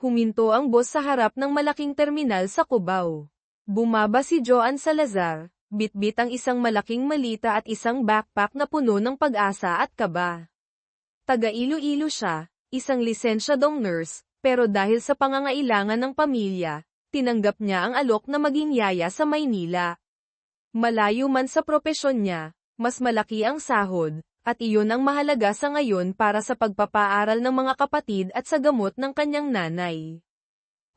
Huminto ang boss sa harap ng malaking terminal sa Cubao. Bumaba si Joan Salazar, bitbit ang isang malaking malita at isang backpack na puno ng pag-asa at kaba. Taga Iloilo siya, isang lisensyadong nurse, pero dahil sa pangangailangan ng pamilya, tinanggap niya ang alok na maging yaya sa Maynila. Malayo man sa propesyon niya, mas malaki ang sahod, at iyon ang mahalaga sa ngayon para sa pagpapaaral ng mga kapatid at sa gamot ng kanyang nanay.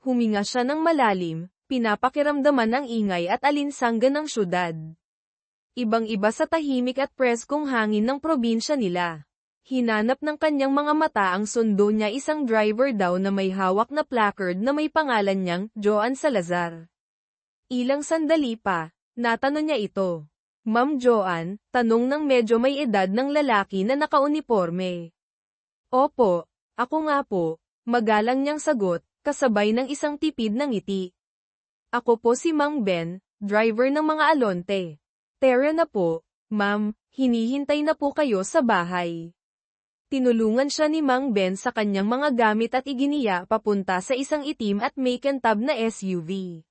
Huminga siya ng malalim, pinapakiramdaman ang ingay at alinsangan ng syudad. Ibang-iba sa tahimik at preskong hangin ng probinsya nila. Hinanap ng kanyang mga mata ang sundo niya, isang driver daw na may hawak na placard na may pangalan niyang Joan Salazar. Ilang sandali pa, natanong niya ito. Ma'am Joan, tanong ng medyo may edad ng lalaki na nakauniporme. Opo, ako nga po, magalang niyang sagot, kasabay ng isang tipid ng ngiti. Ako po si Mang Ben, driver ng mga alonte. Tara na po, ma'am, hinihintay na po kayo sa bahay. Tinulungan siya ni Mang Ben sa kanyang mga gamit at iginiya papunta sa isang itim at may kantab na SUV.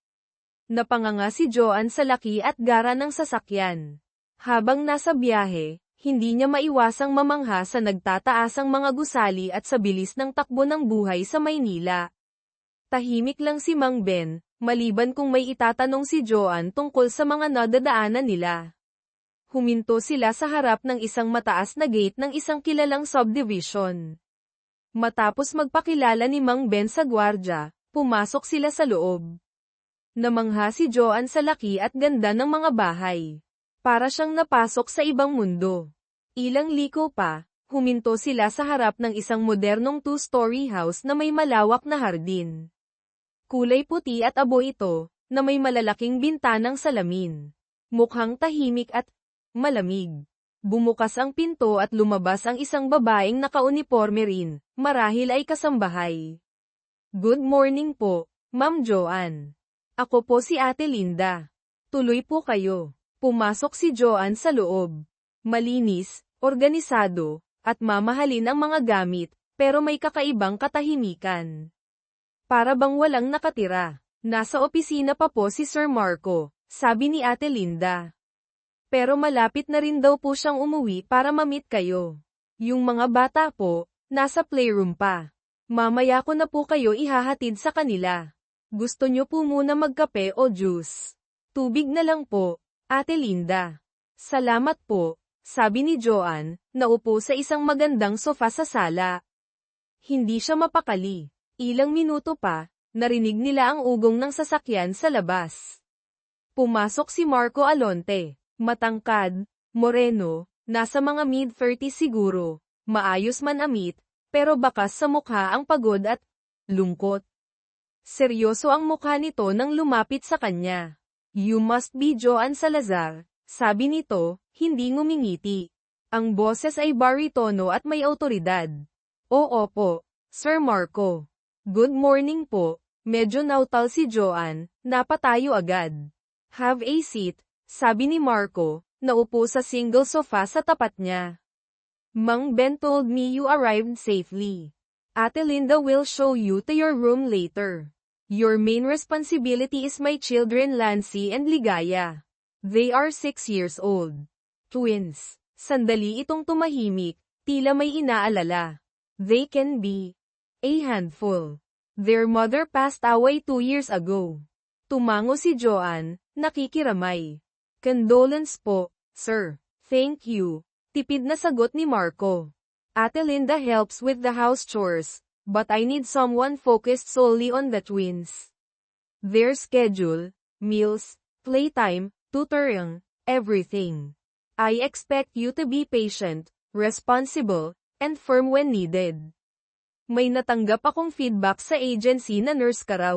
Napanganga si Joan sa laki at gara ng sasakyan. Habang nasa biyahe, hindi niya maiwasang mamangha sa nagtataasang mga gusali at sa bilis ng takbo ng buhay sa Maynila. Tahimik lang si Mang Ben, maliban kung may itatanong si Joan tungkol sa mga nadadaanan nila. Huminto sila sa harap ng isang mataas na gate ng isang kilalang subdivision. Matapos magpakilala ni Mang Ben sa gwardya, pumasok sila sa loob. Namangha si Joan sa laki at ganda ng mga bahay. Para siyang napasok sa ibang mundo. Ilang liko pa, huminto sila sa harap ng isang modernong two-story house na may malawak na hardin. Kulay puti at abo ito, na may malalaking bintanang salamin. Mukhang tahimik at malamig. Bumukas ang pinto at lumabas ang isang babaeng nakauniporme rin, marahil ay kasambahay. Good morning po, Ma'am Joan. Ako po si Ate Linda. Tuloy po kayo. Pumasok si Joan sa loob. Malinis, organisado, at mamahalin ang mga gamit, pero may kakaibang katahimikan. Para bang walang nakatira. Nasa opisina pa po si Sir Marco, sabi ni Ate Linda. Pero malapit na rin daw po siyang umuwi para ma-meet kayo. Yung mga bata po, nasa playroom pa. Mamaya ko na po kayo ihahatid sa kanila. Gusto nyo po muna magkape o juice? Tubig na lang po, Ate Linda. Salamat po, sabi ni Joan, naupo sa isang magandang sofa sa sala. Hindi siya mapakali. Ilang minuto pa, narinig nila ang ugong ng sasakyan sa labas. Pumasok si Marco Alonte, matangkad, moreno, nasa mga mid-30s siguro, maayos man amit, pero bakas sa mukha ang pagod at lungkot. Seryoso ang mukha nito nang lumapit sa kanya. You must be Joan Salazar, sabi nito, hindi ngumingiti. Ang boses ay baritono at may awtoridad. Oo po, Sir Marco. Good morning po, medyo nautal si Joan, napatayo agad. Have a seat, sabi ni Marco, naupo sa single sofa sa tapat niya. Mang Ben told me you arrived safely. Ate Linda will show you to your room later. Your main responsibility is my children Lancy and Ligaya. They are 6 years old. Twins. Sandali itong tumahimik, tila may inaalala. They can be a handful. Their mother passed away 2 years ago. Tumango si Joan, nakikiramay. Condolence po, sir. Thank you. Tipid na sagot ni Marco. Ate Linda helps with the house chores. But I need someone focused solely on the twins. Their schedule, meals, playtime, tutoring, everything. I expect you to be patient, responsible, and firm when needed. May natanggap akong feedback sa agency na nurse ka raw.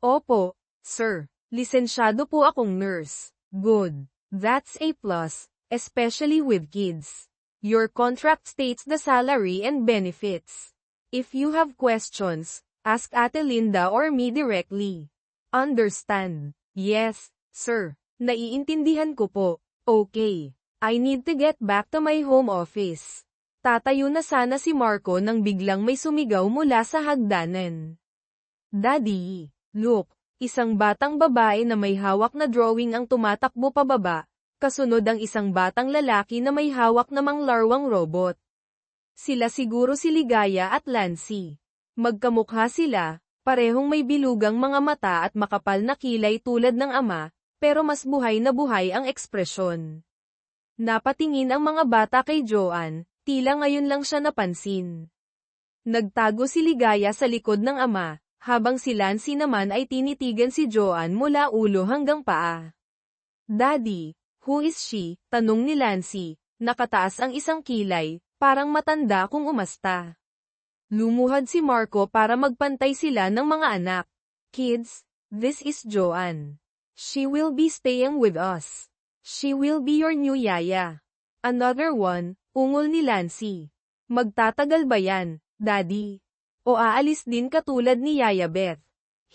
Opo, sir. Lisensyado po akong nurse. Good. That's a plus, especially with kids. Your contract states the salary and benefits. If you have questions, ask Ate Linda or me directly. Understand? Yes, sir. Naiintindihan ko po. Okay. I need to get back to my home office. Tatayo na sana si Marco nang biglang may sumigaw mula sa hagdanan. Daddy, look, isang batang babae na may hawak na drawing ang tumatakbo pababa, kasunod ang isang batang lalaki na may hawak namang larwang robot. Sila siguro si Ligaya at Lancy. Magkamukha sila, parehong may bilugang mga mata at makapal na kilay tulad ng ama, pero mas buhay na buhay ang ekspresyon. Napatingin ang mga bata kay Joanne, tila ngayon lang siya napansin. Nagtago si Ligaya sa likod ng ama, habang si Lancy naman ay tinitigan si Joanne mula ulo hanggang paa. Daddy, who is she? Tanong ni Lancy, nakataas ang isang kilay, parang matanda kung umasta. Lumuhad si Marco para magpantay sila ng mga anak. Kids, this is Joanne. She will be staying with us. She will be your new yaya. Another one, ungol ni Lancy. Magtatagal ba yan, Daddy? O aalis din katulad ni Yaya Beth?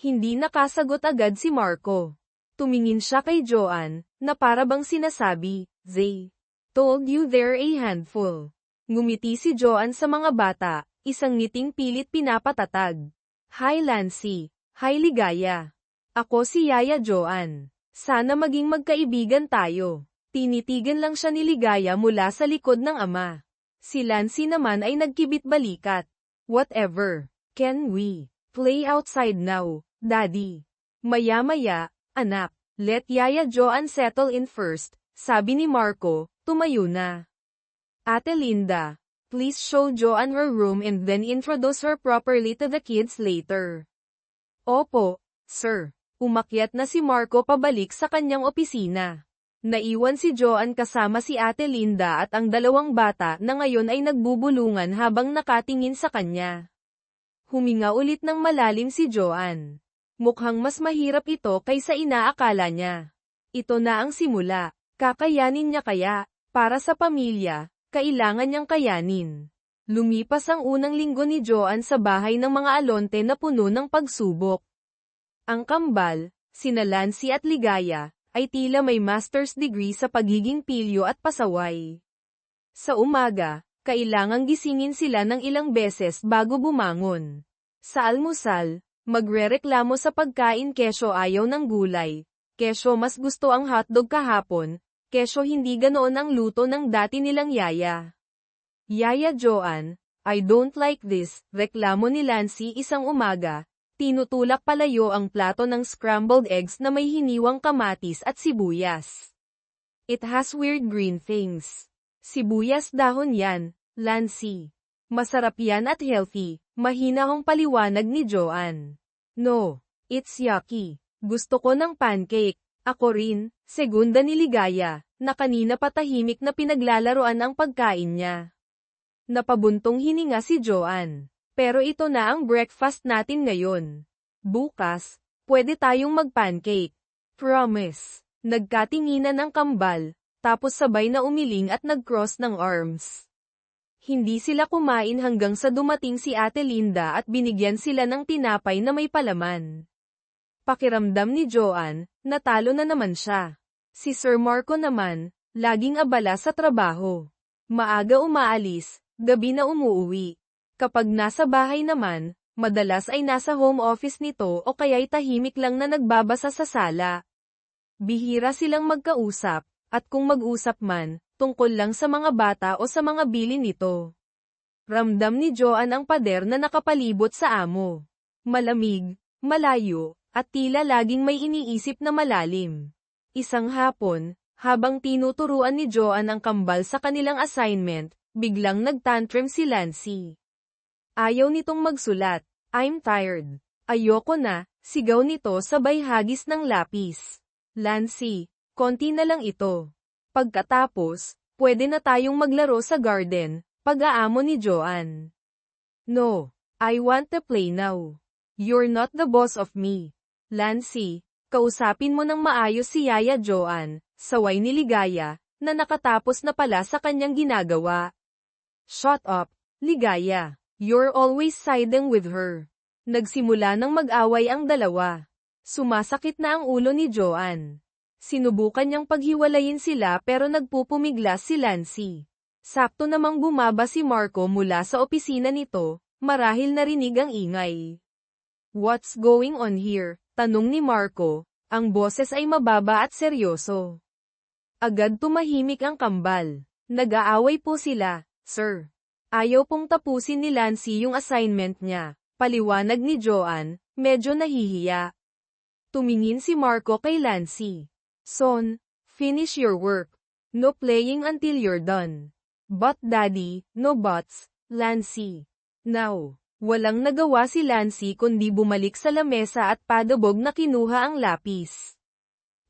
Hindi nakasagot agad si Marco. Tumingin siya kay Joanne, na para bang sinasabi, "They told you they're a handful." Ngumiti si Joanne sa mga bata, isang ngiting pilit pinapatatag. Hi Lancy. Hi Ligaya. Ako si Yaya Joanne. Sana maging magkaibigan tayo. Tinitigan lang siya ni Ligaya mula sa likod ng ama. Si Lancy naman ay nagkibit balikat. Whatever. Can we play outside now, Daddy? Maya-maya, anak. Let Yaya Joanne settle in first, sabi ni Marco, tumayo na. Ate Linda, please show Joanne her room and then introduce her properly to the kids later. Opo, sir. Umakyat na si Marco pabalik sa kanyang opisina. Naiwan si Joanne kasama si Ate Linda at ang dalawang bata na ngayon ay nagbubulungan habang nakatingin sa kanya. Huminga ulit ng malalim si Joanne. Mukhang mas mahirap ito kaysa inaakala niya. Ito na ang simula. Kakayanin niya kaya? Para sa pamilya, kailangan niyang kayanin. Lumipas ang unang linggo ni Joanne sa bahay ng mga alonte na puno ng pagsubok. Ang kambal, sina Lancy at Ligaya, ay tila may master's degree sa pagiging pilyo at pasaway. Sa umaga, kailangang gisingin sila ng ilang beses bago bumangon. Sa almusal, magrereklamo sa pagkain kesyo ayaw ng gulay, kesyo mas gusto ang hotdog kahapon, kesyo hindi ganoon ang luto ng dati nilang yaya. Yaya Joanne, I don't like this, reklamo ni Lancy isang umaga. Tinutulak palayo ang plato ng scrambled eggs na may hiniwang kamatis at sibuyas. It has weird green things. Sibuyas dahon yan, Lancy. Masarap yan at healthy, mahinahong paliwanag ni Joanne. No, it's yucky. Gusto ko ng pancake. Ako rin, segunda ni Ligaya, na kanina patahimik na pinaglalaroan ang pagkain niya. Napabuntong hininga si Joanne. Pero ito na ang breakfast natin ngayon. Bukas, pwede tayong mag-pancake. Promise. Nagkatinginan ng kambal, tapos sabay na umiling at nag-cross ng arms. Hindi sila kumain hanggang sa dumating si Ate Linda at binigyan sila ng tinapay na may palaman. Pakiramdam ni Joanne, natalo na naman siya. Si Sir Marco naman, laging abala sa trabaho. Maaga umaalis, gabi na umuuwi. Kapag nasa bahay naman, madalas ay nasa home office nito o kaya'y tahimik lang na nagbabasa sa sala. Bihira silang magkausap, at kung mag-usap man, tungkol lang sa mga bata o sa mga bilin nito. Ramdam ni Joanne ang pader na nakapalibot sa amo. Malamig, malayo, at tila laging may iniisip na malalim. Isang hapon, habang tinuturuan ni Joanne ang kambal sa kanilang assignment, biglang nagtantrum si Lancy. Ayaw nitong magsulat. I'm tired. Ayoko na, sigaw nito sabay hagis ng lapis. Lancy, konti na lang ito. Pagkatapos, pwede na tayong maglaro sa garden, pag-aamo ni Joanne. No, I want to play now. You're not the boss of me. Lancy, kausapin mo ng maayos si Yaya Joanne, saway ni Ligaya, na nakatapos na pala sa kanyang ginagawa. Shut up, Ligaya. You're always siding with her. Nagsimula ng mag-away ang dalawa. Sumasakit na ang ulo ni Joanne. Sinubukan niyang paghiwalayin sila pero nagpupumiglas si Lancy. Sakto namang bumaba si Marco mula sa opisina nito, marahil narinig ang ingay. What's going on here? Tanong ni Marco. Ang boses ay mababa at seryoso. Agad tumahimik ang kambal. Nag-aaway po sila, sir. Ayaw pong tapusin ni Lancy yung assignment niya. Paliwanag ni Joanne, medyo nahihiya. Tumingin si Marco kay Lancy. Son, finish your work. No playing until you're done. But daddy, no buts, Lancy. Now. Walang nagawa si Lancy kundi bumalik sa lamesa at padabog na kinuha ang lapis.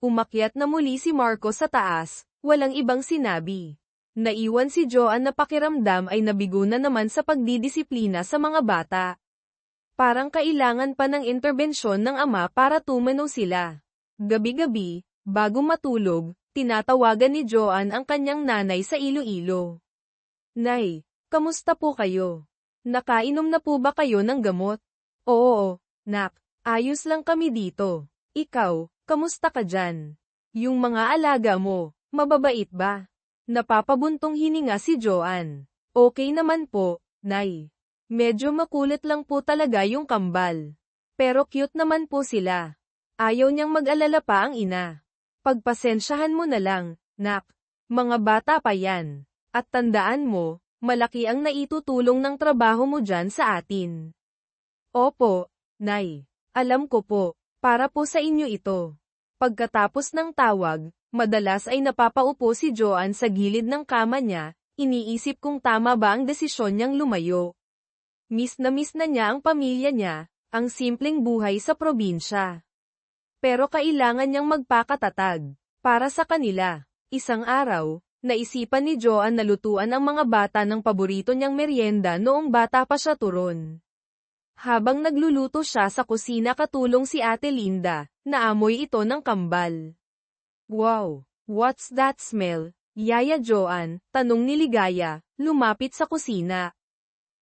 Umakyat na muli si Marco sa taas, walang ibang sinabi. Naiwan si Joanne na pakiramdam ay nabigo na naman sa pagdidisiplina sa mga bata. Parang kailangan pa ng interbensyon ng ama para tumanaw sila. Gabi-gabi, bago matulog, tinatawagan ni Joanne ang kanyang nanay sa Iloilo. Nay, kamusta po kayo? Nakainom na po ba kayo ng gamot? Oo, nak. Ayos lang kami dito. Ikaw, kamusta ka dyan? Yung mga alaga mo, mababait ba? Napapabuntong hininga si Joanne. Okay naman po, nay. Medyo makulit lang po talaga yung kambal. Pero cute naman po sila. Ayaw niyang mag-alala pa ang ina. Pagpasensyahan mo na lang, nak. Mga bata pa yan. At tandaan mo, malaki ang naitutulong ng trabaho mo dyan sa atin. Opo, nay. Alam ko po, para po sa inyo ito. Pagkatapos ng tawag, madalas ay napapaupo si Joanne sa gilid ng kama niya, iniisip kung tama ba ang desisyon niyang lumayo. Miss na niya ang pamilya niya, ang simpleng buhay sa probinsya. Pero kailangan niyang magpakatatag, para sa kanila. Isang araw, naisipan ni Joanne na lutuan ang mga bata ng paborito niyang merienda noong bata pa siya turon. Habang nagluluto siya sa kusina katulong si Ate Linda, naamoy ito ng kambal. Wow! What's that smell, Yaya Joanne? Tanong ni Ligaya, lumapit sa kusina.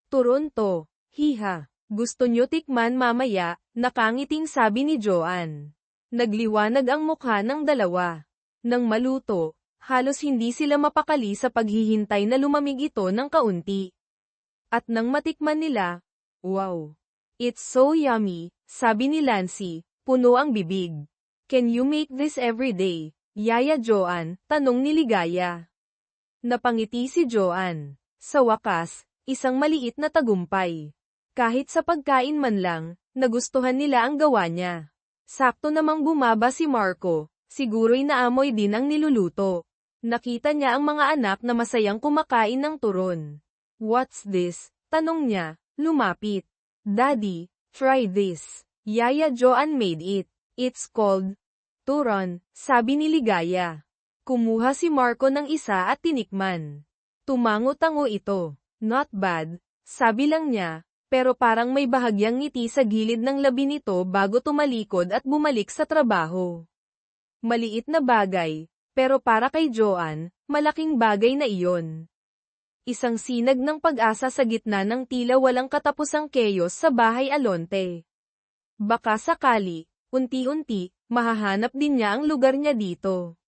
Turon to, hiha. Gusto nyo tikman mamaya, nakangiting sabi ni Joanne. Nagliwanag ang mukha ng dalawa. Nang maluto, halos hindi sila mapakali sa paghihintay na lumamig ito ng kaunti. At nang matikman nila, wow! It's so yummy, sabi ni Lancy, puno ang bibig. Can you make this every day, Yaya Joanne? Tanong ni Ligaya. Napangiti si Joanne. Sa wakas, isang maliit na tagumpay. Kahit sa pagkain man lang, nagustuhan nila ang gawa niya. Sakto namang bumaba si Marco, siguro'y naamoy din ang niluluto. Nakita niya ang mga anak na masayang kumakain ng turon. What's this? Tanong niya, lumapit. Daddy, try this. Yaya Joanne made it. It's called turon, sabi ni Ligaya. Kumuha si Marco ng isa at tinikman. Tumango-tango ito. Not bad, sabi lang niya, pero parang may bahagyang ngiti sa gilid ng labi nito bago tumalikod at bumalik sa trabaho. Maliit na bagay, pero para kay Joanne, malaking bagay na iyon. Isang sinag ng pag-asa sa gitna ng tila walang katapusang chaos sa bahay Alonte. Baka sakali, unti-unti, mahahanap din niya ang lugar niya dito.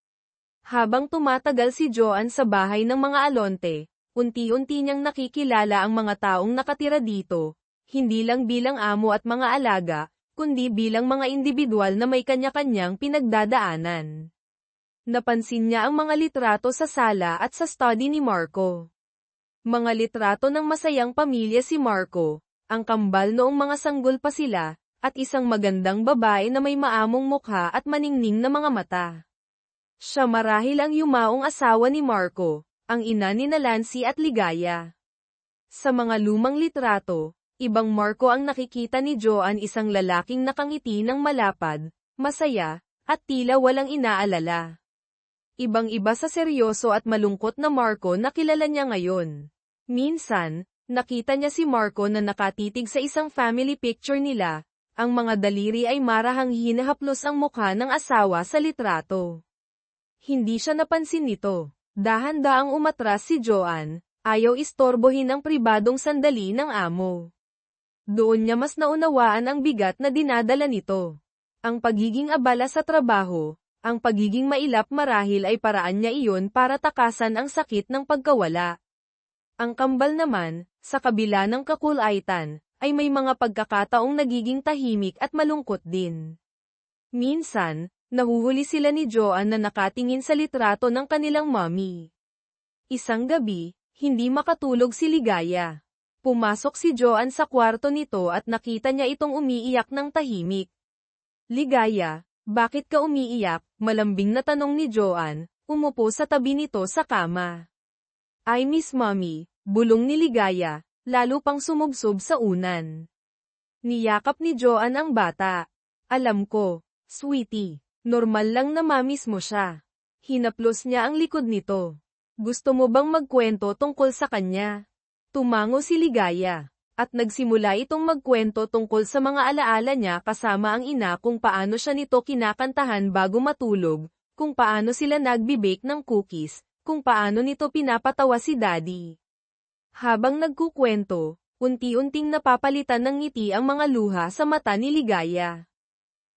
Habang tumatagal si Joanne sa bahay ng mga Alonte, unti-unti niyang nakikilala ang mga taong nakatira dito, hindi lang bilang amo at mga alaga, kundi bilang mga individual na may kanya-kanyang pinagdadaanan. Napansin niya ang mga litrato sa sala at sa study ni Marco. Mga litrato ng masayang pamilya si Marco, ang kambal noong mga sanggol pa sila, at isang magandang babae na may maamong mukha at maningning na mga mata. Siya marahil ang yumaong asawa ni Marco, ang ina ni Nancy at Ligaya. Sa mga lumang litrato, ibang Marco ang nakikita ni Joanne, isang lalaking nakangiti ng malapad, masaya, at tila walang inaalala. Ibang-iba sa seryoso at malungkot na Marco na kilala niya ngayon. Minsan, nakita niya si Marco na nakatitig sa isang family picture nila, ang mga daliri ay marahang hinahaplos ang mukha ng asawa sa litrato. Hindi siya napansin nito. Dahan-daang umatras si Joanne, ayaw istorbohin ang pribadong sandali ng amo. Doon niya mas naunawaan ang bigat na dinadala nito. Ang pagiging abala sa trabaho, ang pagiging mailap marahil ay paraan niya iyon para takasan ang sakit ng pagkawala. Ang kambal naman, sa kabila ng kakulaitan, ay may mga pagkakataong nagiging tahimik at malungkot din. Minsan, nahuhuli sila ni Joanne na nakatingin sa litrato ng kanilang mommy. Isang gabi, hindi makatulog si Ligaya. Pumasok si Joanne sa kwarto nito at nakita niya itong umiiyak ng tahimik. Ligaya, bakit ka umiiyak? Malambing na tanong ni Joanne, umupo sa tabi nito sa kama. I miss mommy, bulong ni Ligaya, lalo pang sumubsob sa unan. Niyakap ni Joanne ang bata. Alam ko, sweetie, normal lang na mamiss mo siya. Hinaplos niya ang likod nito. Gusto mo bang magkwento tungkol sa kanya? Tumango si Ligaya, at nagsimula itong magkwento tungkol sa mga alaala niya kasama ang ina kung paano siya nito kinakantahan bago matulog, kung paano sila nagbi-bake ng cookies, kung paano nito pinapatawa si daddy. Habang nagkukwento, unti-unting napapalitan ng ngiti ang mga luha sa mata ni Ligaya.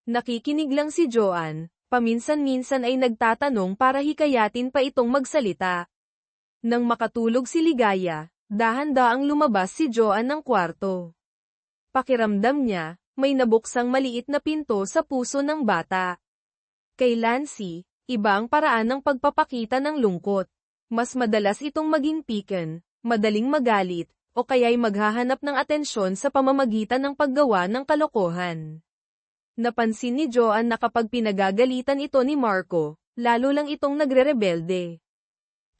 Nakikinig lang si Joanne, paminsan-minsan ay nagtatanong para hikayatin pa itong magsalita. Nang makatulog si Ligaya, dahan-daang lumabas si Joanne ng kwarto. Pakiramdam niya, may nabuksang maliit na pinto sa puso ng bata. Kay Lancy, iba ang paraan ng pagpapakita ng lungkot. Mas madalas itong maging piken, madaling magalit, o kaya'y maghahanap ng atensyon sa pamamagitan ng paggawa ng kalokohan. Napansin ni Joanne na kapag pinagagalitan ito ni Marco, lalo lang itong nagre-rebelde.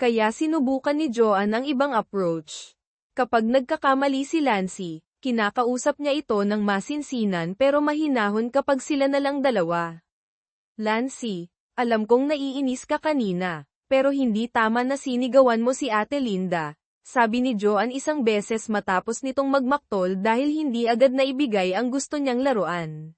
Kaya sinubukan ni Joanne ang ibang approach. Kapag nagkakamali si Lancy, kinakausap niya ito ng masinsinan pero mahinahon kapag sila na lang dalawa. Lancy, alam kong naiinis ka kanina, pero hindi tama na sinigawan mo si Ate Linda, sabi ni Joanne isang beses matapos nitong magmaktol dahil hindi agad na ibigay ang gusto niyang laruan.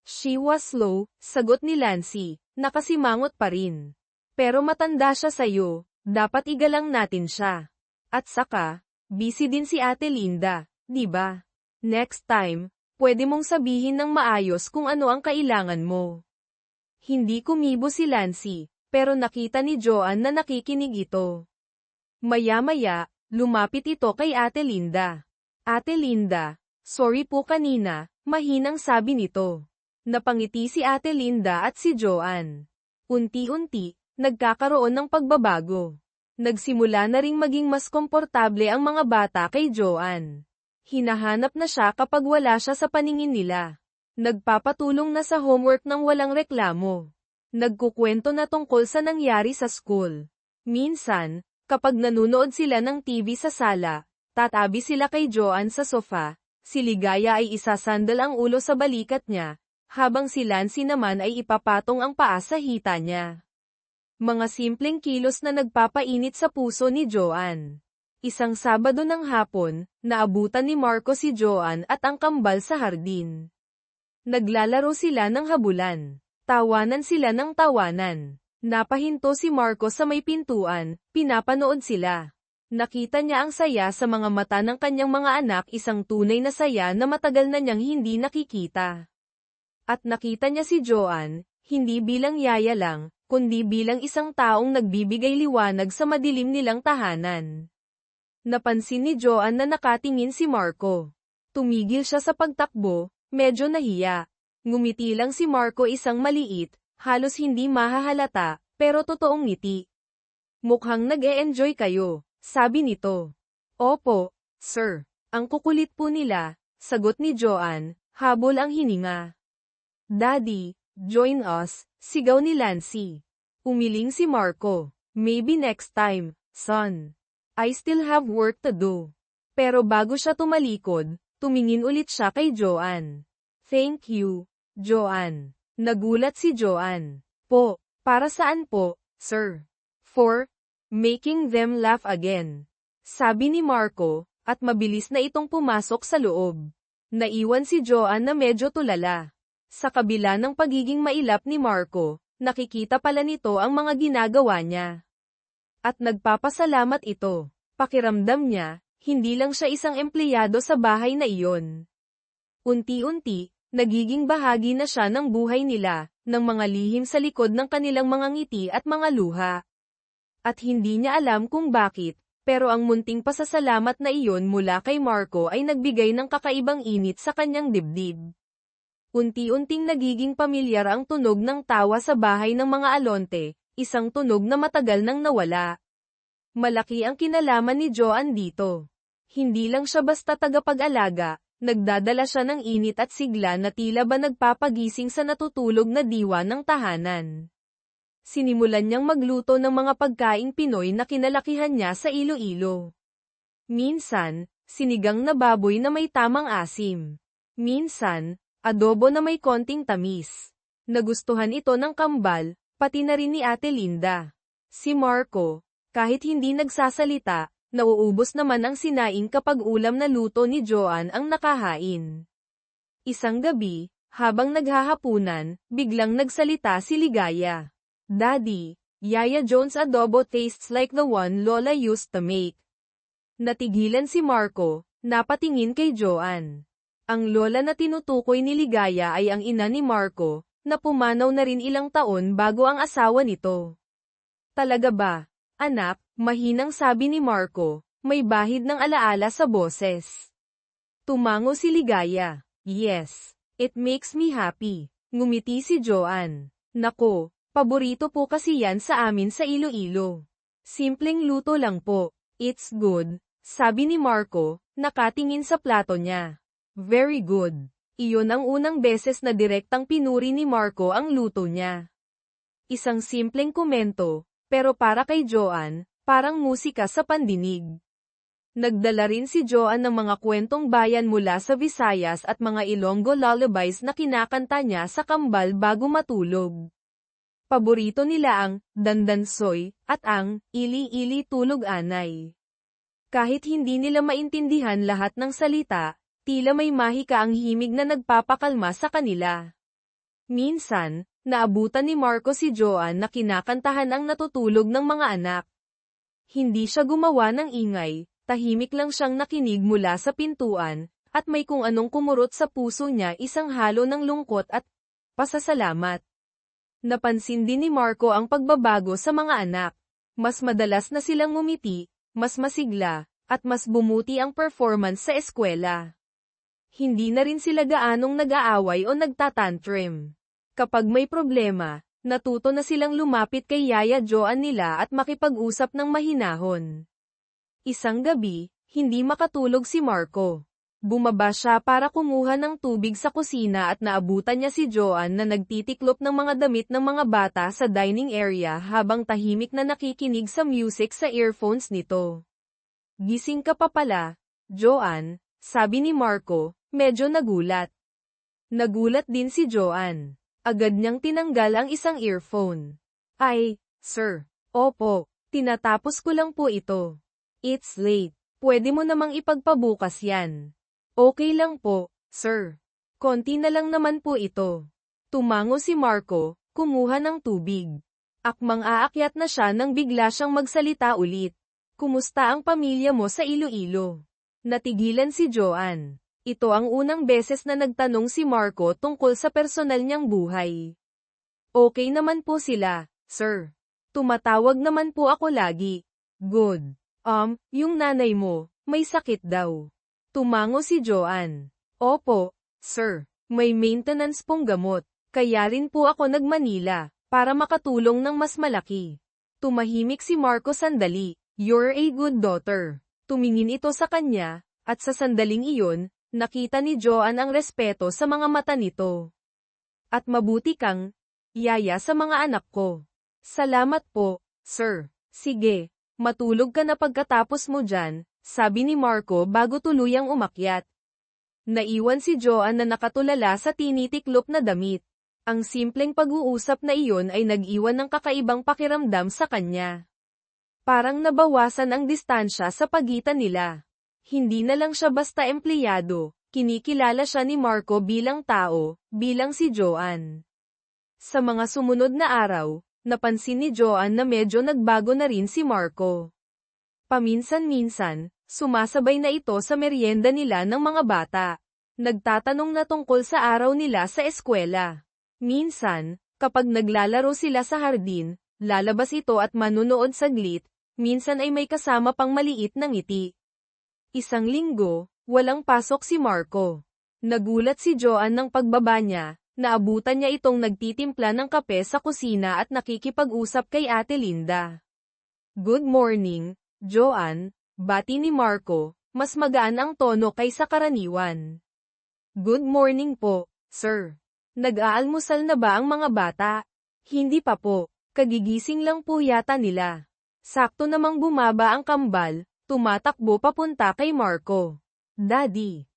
She was slow, sagot ni Lancy, nakasimangot pa rin. Pero matanda siya sa'yo. Dapat igalang natin siya. At saka, busy din si Ate Linda, di ba? Next time, pwede mong sabihin ng maayos kung ano ang kailangan mo. Hindi kumibo si Lancy, pero nakita ni Joanne na nakikinig ito. Maya-maya, lumapit ito kay Ate Linda. Ate Linda, sorry po kanina, mahinang sabi nito. Napangiti si Ate Linda at si Joanne. Unti-unti, nagkakaroon ng pagbabago. Nagsimula na ring maging mas komportable ang mga bata kay Joanne. Hinahanap na siya kapag wala siya sa paningin nila. Nagpapatulong na sa homework ng walang reklamo. Nagkukwento na tungkol sa nangyari sa school. Minsan, kapag nanunood sila ng TV sa sala, tatabi sila kay Joanne sa sofa, si Ligaya ay isasandal ang ulo sa balikat niya, habang si Lancy naman ay ipapatong ang paa sa hita niya. Mga simpleng kilos na nagpapainit sa puso ni Joanne. Isang Sabado ng hapon, naabutan ni Marco si Joanne at ang kambal sa hardin. Naglalaro sila ng habulan. Tawanan sila ng tawanan. Napahinto si Marco sa may pintuan, pinapanood sila. Nakita niya ang saya sa mga mata ng kanyang mga anak, isang tunay na saya na matagal na niyang hindi nakikita. At nakita niya si Joanne, hindi bilang yaya lang, kundi bilang isang taong nagbibigay liwanag sa madilim nilang tahanan. Napansin ni Joanne na nakatingin si Marco. Tumigil siya sa pagtakbo, medyo nahiya. Ngumiti lang si Marco, isang maliit, halos hindi mahahalata, pero totoong ngiti. Mukhang nag-e-enjoy kayo, sabi nito. Opo, sir. Ang kukulit po nila, sagot ni Joanne, habol ang hininga. Daddy, join us, sigaw ni Lancy. Umiling si Marco. Maybe next time, son. I still have work to do. Pero bago siya tumalikod, tumingin ulit siya kay Joanne. Thank you, Joanne. Nagulat si Joanne. Po, para saan po, sir? For making them laugh again. Sabi ni Marco, at mabilis na itong pumasok sa loob. Naiwan si Joanne na medyo tulala. Sa kabila ng pagiging mailap ni Marco, nakikita pala nito ang mga ginagawa niya. At nagpapasalamat ito. Pakiramdam niya, hindi lang siya isang empleyado sa bahay na iyon. Unti-unti, nagiging bahagi na siya ng buhay nila, ng mga lihim sa likod ng kanilang mga ngiti at mga luha. At hindi niya alam kung bakit, Pero ang munting pasasalamat na iyon mula kay Marco ay nagbigay ng kakaibang init sa kanyang dibdib. Unti-unting nagiging pamilyar ang tunog ng tawa sa bahay ng mga Alonte, isang tunog na matagal nang nawala. Malaki ang kinalaman ni Joanne dito. Hindi lang siya basta tagapag-alaga, nagdadala siya ng init at sigla na tila ba nagpapagising sa natutulog na diwa ng tahanan. Sinimulan niyang magluto ng mga pagkaing Pinoy na kinalakihan niya sa Iloilo. Minsan, sinigang na baboy na may tamang asim. Minsan, adobo na may konting tamis. Nagustuhan ito ng kambal, pati na rin ni Ate Linda. Si Marco, kahit hindi nagsasalita, nauubos naman ang sinaing kapag ulam na luto ni Joanne ang nakahain. Isang gabi, habang naghahapunan, biglang nagsalita si Ligaya. Daddy, Yaya Jones' adobo tastes like the one Lola used to make. Natigilan si Marco, napatingin kay Joanne. Ang lola na tinutukoy ni Ligaya ay ang ina ni Marco, na pumanaw na rin ilang taon bago ang asawa nito. Talaga ba, anak? Mahinang sabi ni Marco, may bahid ng alaala sa boses. Tumango si Ligaya. Yes, it makes me happy. Ngumiti si Joanne. Nako, paborito po kasi yan sa amin sa Iloilo. Simpleng luto lang po. It's good, sabi ni Marco, nakatingin sa plato niya. Very good. Iyon ang unang beses na direktang pinuri ni Marco ang luto niya. Isang simpleng komento, pero para kay Joanne, parang musika sa pandinig. Nagdala rin si Joanne ng mga kwentong bayan mula sa Visayas at mga Ilonggo lullabies na kinakanta niya sa kambal bago matulog. Paborito nila ang dandansoy at ang ili-ili tulog anay. Kahit hindi nila maintindihan lahat ng salita, tila may mahika ang himig na nagpapakalma sa kanila. Minsan, naabutan ni Marco si Joanne na kinakantahan ang natutulog ng mga anak. Hindi siya gumawa ng ingay, tahimik lang siyang nakinig mula sa pintuan, at may kung anong kumurot sa puso niya, isang halo ng lungkot at pasasalamat. Napansin din ni Marco ang pagbabago sa mga anak. Mas madalas na silang ngumiti, mas masigla, at mas bumuti ang performance sa eskwela. Hindi na rin sila gaanong nag-aaway o nagtatantrum. Kapag may problema, natuto na silang lumapit kay Yaya Joanne nila at makipag-usap ng mahinahon. Isang gabi, hindi makatulog si Marco. Bumaba siya para kumuha ng tubig sa kusina at naabutan niya si Joanne na nagtitiklop ng mga damit ng mga bata sa dining area habang tahimik na nakikinig sa music sa earphones nito. Gising ka pa pala, Joanne, sabi ni Marco, medyo nagulat. Nagulat din si Joanne. Agad niyang tinanggal ang isang earphone. Ay, sir. Opo, tinatapos ko lang po ito. It's late. Pwede mo namang ipagpabukas yan. Okay lang po, sir. Konti na lang naman po ito. Tumango si Marco, kumuha ng tubig. Akmang aakyat na siya nang bigla siyang magsalita ulit. Kumusta ang pamilya mo sa Iloilo? Natigilan si Joanne. Ito ang unang beses na nagtanong si Marco tungkol sa personal niyang buhay. Okay naman po sila, sir. Tumatawag naman po ako lagi. Good. Yung nanay mo, may sakit daw. Tumango si Joanne. Opo, sir. May maintenance pong gamot. Kaya rin po ako nag-Manila, para makatulong ng mas malaki. Tumahimik si Marco sandali. You're a good daughter. Tumingin ito sa kanya, at sa sandaling iyon, nakita ni Joanne ang respeto sa mga mata nito. At mabuti kang, yaya sa mga anak ko. Salamat po, sir. Sige, matulog ka na pagkatapos mo dyan, sabi ni Marco bago tuluyang umakyat. Naiwan si Joanne na nakatulala sa tinitiklop na damit. Ang simpleng pag-uusap na iyon ay nag-iwan ng kakaibang pakiramdam sa kanya. Parang nabawasan ang distansya sa pagitan nila. Hindi na lang siya basta empleyado, kinikilala siya ni Marco bilang tao, bilang si Joanne. Sa mga sumunod na araw, napansin ni Joanne na medyo nagbago na rin si Marco. Paminsan-minsan, sumasabay na ito sa merienda nila ng mga bata. Nagtatanong na tungkol sa araw nila sa eskwela. Minsan, kapag naglalaro sila sa hardin, lalabas ito at manunood saglit, minsan ay may kasama pang maliit na ngiti. Isang linggo, walang pasok si Marco. Nagulat si Joanne nang pagbaba niya, naabutan niya itong nagtitimpla ng kape sa kusina at nakikipag-usap kay Ate Linda. "Good morning, Joanne," bati ni Marco, mas magaan ang tono kaysa karaniwan. "Good morning po, sir. Nag-aalmusal na ba ang mga bata?" "Hindi pa po, kagigising lang po yata nila." Sakto namang bumaba ang kambal, tumatakbo papunta kay Marco. Daddy,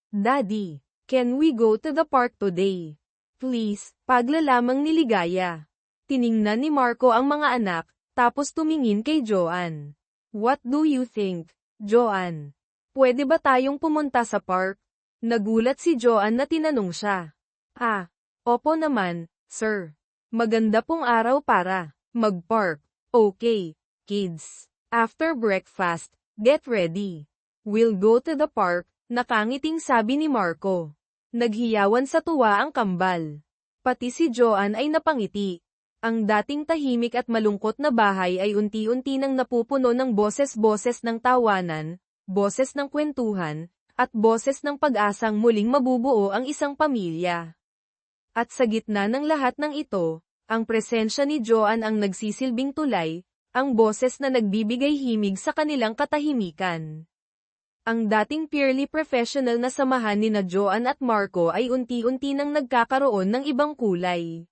can we go to the park today? Please," paglalamang ni Ligaya. Tiningnan ni Marco ang mga anak, tapos tumingin kay Joanne. "What do you think, Joanne? Pwede ba tayong pumunta sa park?" Nagulat si Joanne na tinanong siya. Opo naman, sir. Maganda pong araw para mag-park. Okay, kids. After breakfast, get ready. We'll go to the park, nakangiting sabi ni Marco. Naghiyawan sa tuwa ang kambal. Pati si Joanne ay napangiti. Ang dating tahimik at malungkot na bahay ay unti-unti nang napupuno ng boses-boses ng tawanan, boses ng kwentuhan, at boses ng pag-asang muling mabubuo ang isang pamilya. At sa gitna ng lahat ng ito, ang presensya ni Joanne ang nagsisilbing tulay, ang boses na nagbibigay himig sa kanilang katahimikan. Ang dating purely professional na samahan nina Joanne at Marco ay unti-unti nang nagkakaroon ng ibang kulay.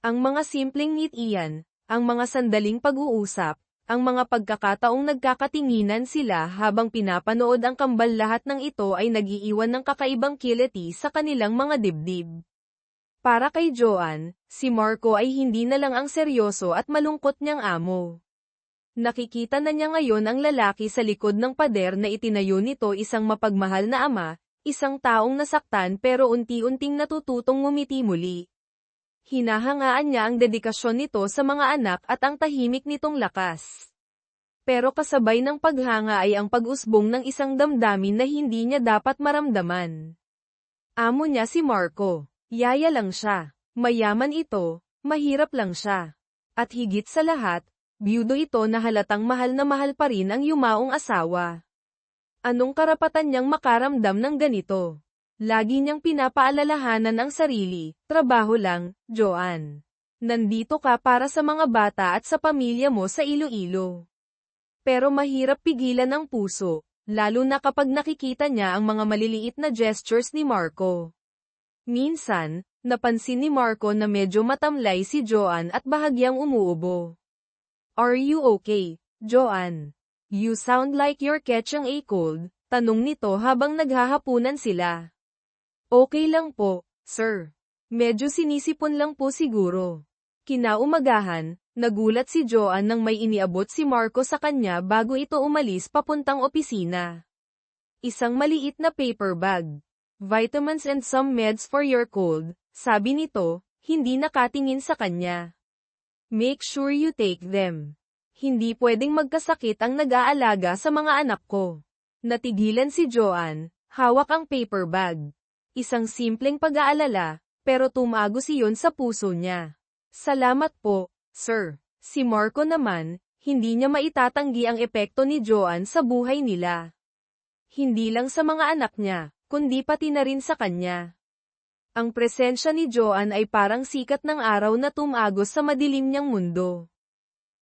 Ang mga simpleng ngitian, ang mga sandaling pag-uusap, ang mga pagkakataong nagkakatinginan sila habang pinapanood ang kambal, lahat ng ito ay nag-iiwan ng kakaibang kiliti sa kanilang mga dibdib. Para kay Joanne, si Marco ay hindi na lang ang seryoso at malungkot niyang amo. Nakikita na niya ngayon ang lalaki sa likod ng pader na itinayo nito, isang mapagmahal na ama, isang taong nasaktan pero unti-unting natututong ngumiti muli. Hinahangaan niya ang dedikasyon nito sa mga anak at ang tahimik nitong lakas. Pero kasabay ng paghanga ay ang pag-usbong ng isang damdamin na hindi niya dapat maramdaman. Amo niya si Marco. Yaya lang siya. Mayaman ito, mahirap lang siya. At higit sa lahat, biyudo ito na halatang mahal na mahal pa rin ang yumaong asawa. Anong karapatan niyang makaramdam ng ganito? Lagi niyang pinapaalalahanan ang sarili, trabaho lang, Joanne. Nandito ka para sa mga bata at sa pamilya mo sa Iloilo. Pero mahirap pigilan ang puso, lalo na kapag nakikita niya ang mga maliliit na gestures ni Marco. Minsan, napansin ni Marco na medyo matamlay si Joanne at bahagyang umuubo. "Are you okay, Joanne? You sound like you're catching a cold," tanong nito habang naghahapunan sila. "Okay lang po, sir. Medyo sinisipon lang po siguro." Kinaumagahan, nagulat si Joanne nang may iniabot si Marco sa kanya bago ito umalis papuntang opisina. Isang maliit na paper bag. "Vitamins and some meds for your cold," sabi nito, hindi nakatingin sa kanya. "Make sure you take them. Hindi pwedeng magkasakit ang nag-aalaga sa mga anak ko." Natigilan si Joanne, hawak ang paper bag. Isang simpleng pag-aalala, pero tumagos iyon sa puso niya. "Salamat po, sir." Si Marco naman, hindi niya maitatanggi ang epekto ni Joanne sa buhay nila. Hindi lang sa mga anak niya, kundi pati na rin sa kanya. Ang presensya ni Joanne ay parang sikat ng araw na tumagos sa madilim niyang mundo.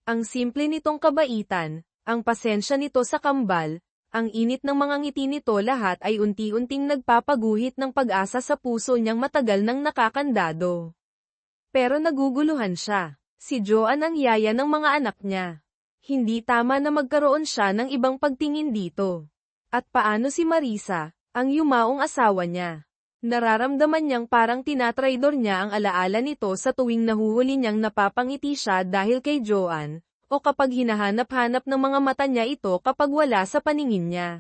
Ang simple nitong kabaitan, ang pasensya nito sa kambal, ang init ng mga ngiti nito, lahat ay unti-unting nagpapaguhit ng pag-asa sa puso niyang matagal nang nakakandado. Pero naguguluhan siya. Si Joanne ang yaya ng mga anak niya. Hindi tama na magkaroon siya ng ibang pagtingin dito. At paano si Marisa, ang yumaong asawa niya? Nararamdaman niyang parang tinatraidor niya ang alaala nito sa tuwing nahuhuli niyang napapangiti siya dahil kay Joanne, o kapag hinahanap-hanap ng mga mata niya ito kapag wala sa paningin niya.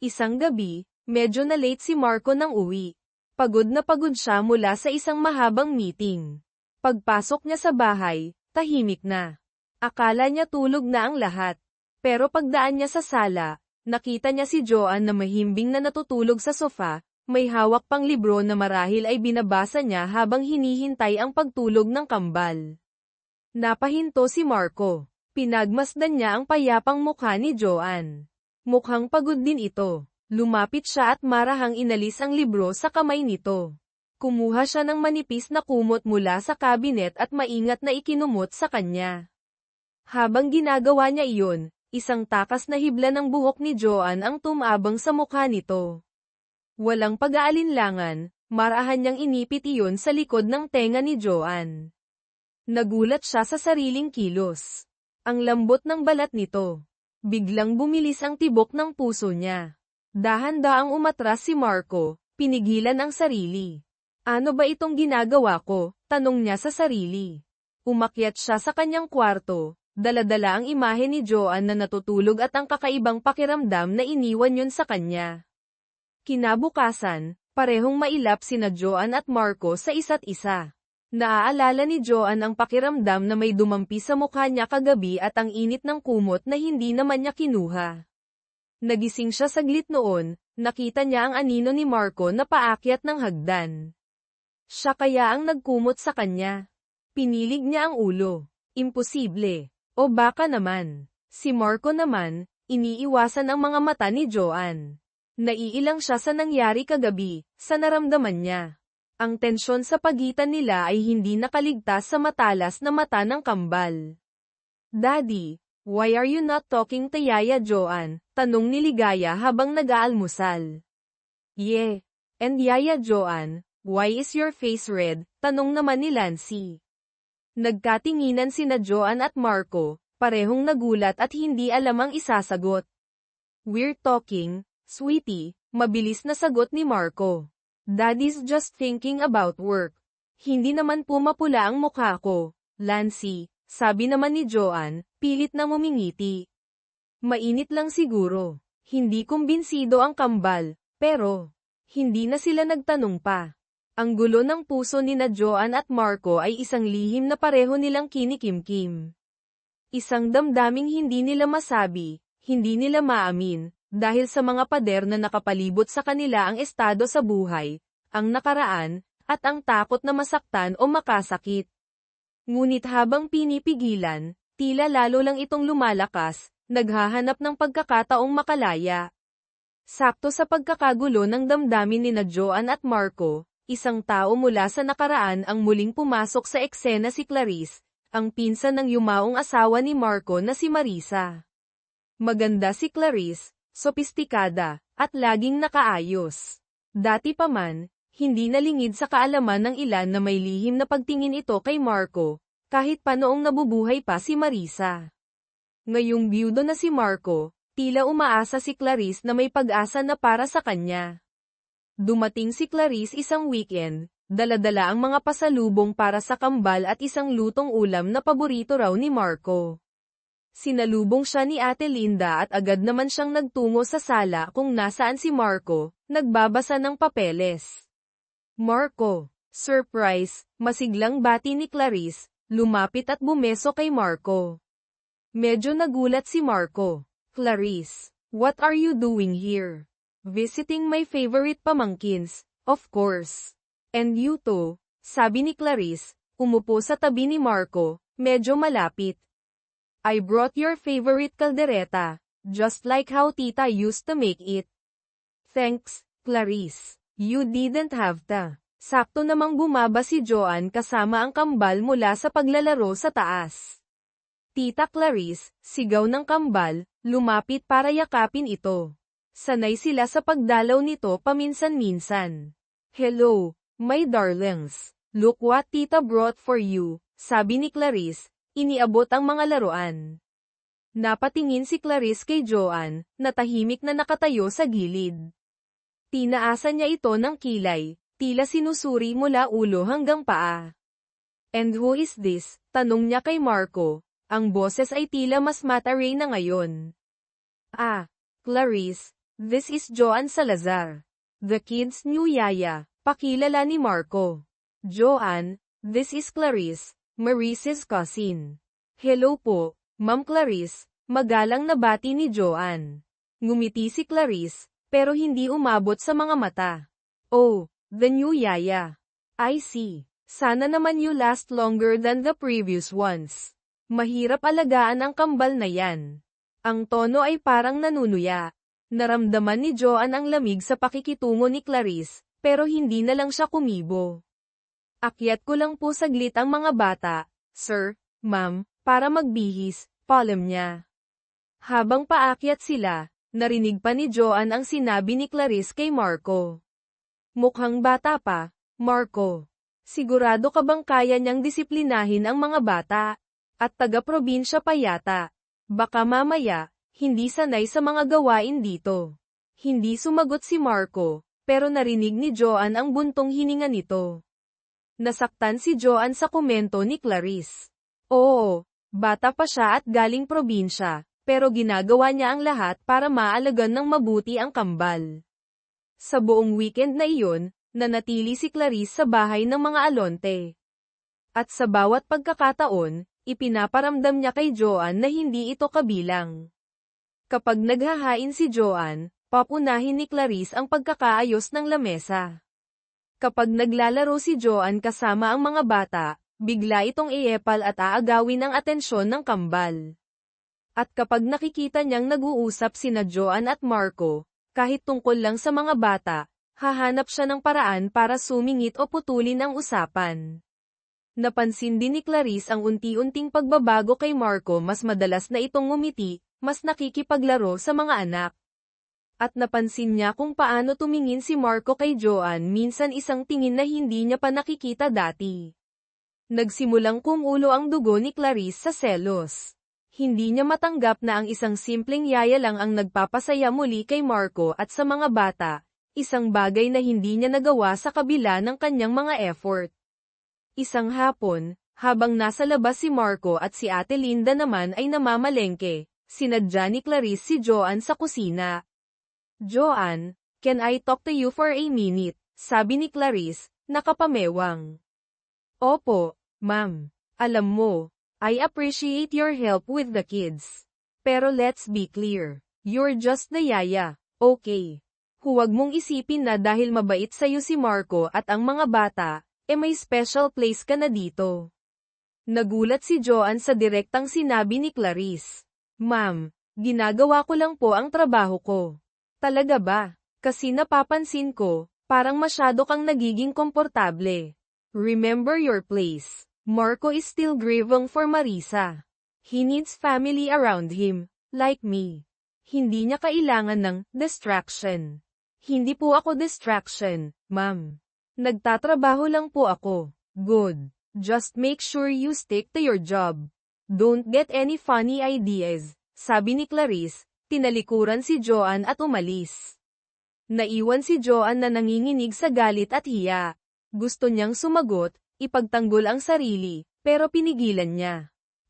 Isang gabi, medyo na late si Marco nang uwi. Pagod na pagod siya mula sa isang mahabang meeting. Pagpasok niya sa bahay, tahimik na. Akala niya tulog na ang lahat. Pero pagdaan niya sa sala, nakita niya si Joanne na mahimbing na natutulog sa sofa, may hawak pang libro na marahil ay binabasa niya habang hinihintay ang pagtulog ng kambal. Napahinto si Marco. Pinagmasdan niya ang payapang mukha ni Joanne. Mukhang pagod din ito. Lumapit siya at marahang inalis ang libro sa kamay nito. Kumuha siya ng manipis na kumot mula sa kabinet at maingat na ikinumot sa kanya. Habang ginagawa niya iyon, isang takas na hibla ng buhok ni Joanne ang tumabang sa mukha nito. Walang pag-aalinlangan, marahan niyang inipit iyon sa likod ng tenga ni Joanne. Nagulat siya sa sariling kilos. Ang lambot ng balat nito. Biglang bumilis ang tibok ng puso niya. Dahan-daang umatras si Marco, pinigilan ang sarili. Ano ba itong ginagawa ko? Tanong niya sa sarili. Umakyat siya sa kanyang kwarto, dala-dala ang imahe ni Joanne na natutulog at ang kakaibang pakiramdam na iniwan yun sa kanya. Kinabukasan, parehong mailap sina Joanne at Marco sa isa't isa. Naaalala ni Joanne ang pakiramdam na may dumampi sa mukha niya kagabi at ang init ng kumot na hindi naman niya kinuha. Nagising siya saglit noon, nakita niya ang anino ni Marco na paakyat ng hagdan. Siya kaya ang nagkumot sa kanya. Pinilig niya ang ulo. Imposible. O baka naman. Si Marco naman, iniiwasan ang mga mata ni Joanne. Naiilang siya sa nangyari kagabi, sa naramdaman niya. Ang tensyon sa pagitan nila ay hindi nakaligtas sa matalas na mata ng kambal. Daddy, why are you not talking to Yaya Joanne? Tanong ni Ligaya habang nag-aalmusal. Yeah. And Yaya Joanne, why is your face red? Tanong naman ni Lancy. Nagkatinginan sina Joanne at Marco, parehong nagulat at hindi alam ang isasagot. We're talking, sweetie, mabilis na sagot ni Marco. Daddy's just thinking about work. Hindi naman pumapula ang mukha ko, Lancy, sabi naman ni Joanne, pilit na ngumingiti. Mainit lang siguro. Hindi kumbinsido ang kambal, pero hindi na sila nagtanong pa. Ang gulo ng puso ni na Joanne at Marco ay isang lihim na pareho nilang kinikimkim. Isang damdaming hindi nila masabi, hindi nila maamin, dahil sa mga pader na nakapalibot sa kanila ang estado sa buhay, ang nakaraan, at ang takot na masaktan o makasakit. Ngunit habang pinipigilan, tila lalo lang itong lumalakas, naghahanap ng pagkakataong makalaya. Sakto sa pagkakagulo ng damdamin ni na Joanne at Marco, isang tao mula sa nakaraan ang muling pumasok sa eksena si Clarice, ang pinsan ng yumaong asawa ni Marco na si Marisa. Maganda si Clarice, sopistikada, at laging nakaayos. Dati pa man, hindi nalingid sa kaalaman ng ilan na may lihim na pagtingin ito kay Marco, kahit pa noong nabubuhay pa si Marisa. Ngayong biyudo na si Marco, tila umaasa si Clarice na may pag-asa na para sa kanya. Dumating si Clarice isang weekend, dala-dala ang mga pasalubong para sa kambal at isang lutong ulam na paborito raw ni Marco. Sinalubong siya ni Ate Linda at agad naman siyang nagtungo sa sala kung nasaan si Marco, nagbabasa ng papeles. Marco, surprise, masiglang bati ni Clarice, lumapit at bumeso kay Marco. Medyo nagulat si Marco. Clarice, what are you doing here? Visiting my favorite pamangkins, of course. And you too, sabi ni Clarice, umupo sa tabi ni Marco, medyo malapit. I brought your favorite caldereta, just like how Tita used to make it. Thanks, Clarice. You didn't have to. Sakto namang bumaba si Joanne kasama ang kambal mula sa paglalaro sa taas. Tita Clarice, sigaw ng kambal, lumapit para yakapin ito. Sanay sila sa pagdalaw nito paminsan-minsan. Hello, my darlings. Look what Tita brought for you, sabi ni Clarice. Iniabot ang mga laruan. Napatingin si Clarice kay Joanne, na tahimik na nakatayo sa gilid. Tinaasan niya ito ng kilay, tila sinusuri mula ulo hanggang paa. And who is this? Tanong niya kay Marco. Ang boses ay tila mas mataray na ngayon. Ah, Clarice, this is Joanne Salazar. The kid's new yaya, pakilala ni Marco. Joanne, this is Clarice, Marice's cousin. Hello po, Ma'am Clarice, magalang na bati ni Joanne. Ngumiti si Clarice, pero hindi umabot sa mga mata. Oh, the new yaya. I see. Sana naman you last longer than the previous ones. Mahirap alagaan ang kambal na yan. Ang tono ay parang nanunuya. Naramdaman ni Joanne ang lamig sa pakikitungo ni Clarice, pero hindi na lang siya kumibo. Akyat ko lang po saglit ang mga bata, sir, ma'am, para magbihis, palem niya. Habang paakyat sila, narinig pa ni Joanne ang sinabi ni Clarice kay Marco. Mukhang bata pa, Marco. Sigurado ka bang kaya niyang disiplinahin ang mga bata? At taga-probinsya pa yata. Baka mamaya, hindi sanay sa mga gawain dito. Hindi sumagot si Marco, pero narinig ni Joanne ang buntong hininga nito. Nasaktan si Joanne sa komento ni Clarice. Oo, bata pa siya at galing probinsya, pero ginagawa niya ang lahat para maalagan ng mabuti ang kambal. Sa buong weekend na iyon, nanatili si Clarice sa bahay ng mga Alonte. At sa bawat pagkakataon, ipinaparamdam niya kay Joanne na hindi ito kabilang. Kapag naghahain si Joanne, papunahin ni Clarice ang pagkakaayos ng lamesa. Kapag naglalaro si Joanne kasama ang mga bata, bigla itong iepal at aagawin ang atensyon ng kambal. At kapag nakikita niyang nag-uusap sina Joanne at Marco, kahit tungkol lang sa mga bata, hahanap siya ng paraan para sumingit o putulin ang usapan. Napansin din ni Clarice ang unti-unting pagbabago kay Marco, mas madalas na itong ngumiti, mas nakikipaglaro sa mga anak. At napansin niya kung paano tumingin si Marco kay Joanne, minsan isang tingin na hindi niya pa nakikita dati. Nagsimulang kumulo ang dugo ni Clarice sa selos. Hindi niya matanggap na ang isang simpleng yaya lang ang nagpapasaya muli kay Marco at sa mga bata, isang bagay na hindi niya nagawa sa kabila ng kanyang mga effort. Isang hapon, habang nasa labas si Marco at si Ate Linda naman ay namamalengke, sinadya ni Clarice si Joanne sa kusina. Joanne, can I talk to you for a minute? Sabi ni Clarice, nakapamewang. Opo, ma'am. Alam mo, I appreciate your help with the kids. Pero let's be clear, you're just the yaya, okay? Huwag mong isipin na dahil mabait sa'yo si Marco at ang mga bata, may special place ka na dito. Nagulat si Joanne sa direktang sinabi ni Clarice. Ma'am, ginagawa ko lang po ang trabaho ko. Talaga ba? Kasi napapansin ko, parang masyado kang nagiging komportable. Remember your place. Marco is still grieving for Marisa. He needs family around him, like me. Hindi niya kailangan ng distraction. Hindi po ako distraction, ma'am. Nagtatrabaho lang po ako. Good. Just make sure you stick to your job. Don't get any funny ideas, sabi ni Clarice. Tinalikuran si Joanne at umalis. Naiwan si Joanne na nanginginig sa galit at hiya. Gusto niyang sumagot, ipagtanggol ang sarili, pero pinigilan niya.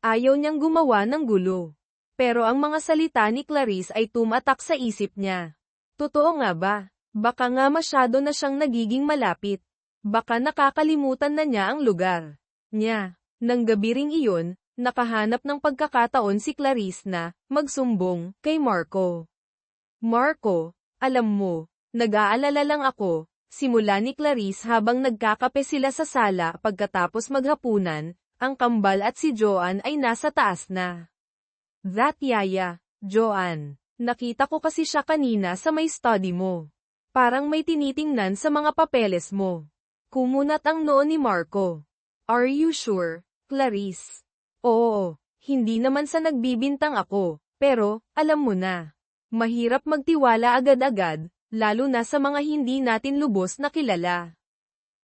Ayaw niyang gumawa ng gulo. Pero ang mga salita ni Clarice ay tumatak sa isip niya. Totoo nga ba? Baka nga masyado na siyang nagiging malapit. Baka nakakalimutan na niya ang lugar niya. Nang gabi ring iyon, nakahanap ng pagkakataon si Clarice na magsumbong kay Marco. Marco, alam mo, nag-aalala lang ako, simula ni Clarice habang nagkakape sila sa sala pagkatapos maghapunan, ang kambal at si Joanne ay nasa taas na. That yaya, Joanne, nakita ko kasi siya kanina sa may study mo. Parang may tinitingnan sa mga papeles mo. Kumunat ang noo ni Marco. Are you sure, Clarice? Oo, hindi naman sa nagbibintang ako, pero, alam mo na. Mahirap magtiwala agad-agad, lalo na sa mga hindi natin lubos na kilala.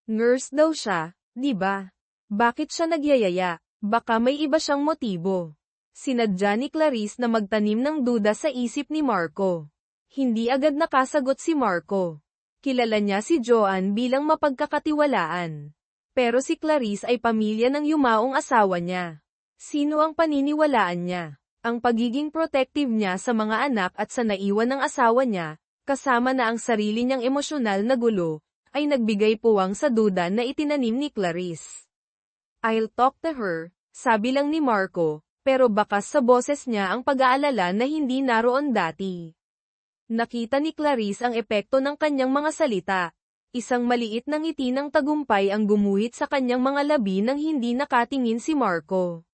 Nurse daw siya, di ba? Bakit siya nagyayaya? Baka may iba siyang motibo. Sinadya ni Clarice na magtanim ng duda sa isip ni Marco. Hindi agad nakasagot si Marco. Kilala niya si Joanne bilang mapagkakatiwalaan. Pero si Clarice ay pamilya ng yumaong asawa niya. Sino ang paniniwalaan niya? Ang pagiging protective niya sa mga anak at sa naiwan ng asawa niya, kasama na ang sarili niyang emosyonal na gulo, ay nagbigay puwang sa duda na itinanim ni Clarice. I'll talk to her, sabi lang ni Marco, pero bakas sa boses niya ang pag-aalala na hindi naroon dati. Nakita ni Clarice ang epekto ng kanyang mga salita. Isang maliit na ngiti ng tagumpay ang gumuhit sa kanyang mga labi nang hindi nakatingin si Marco.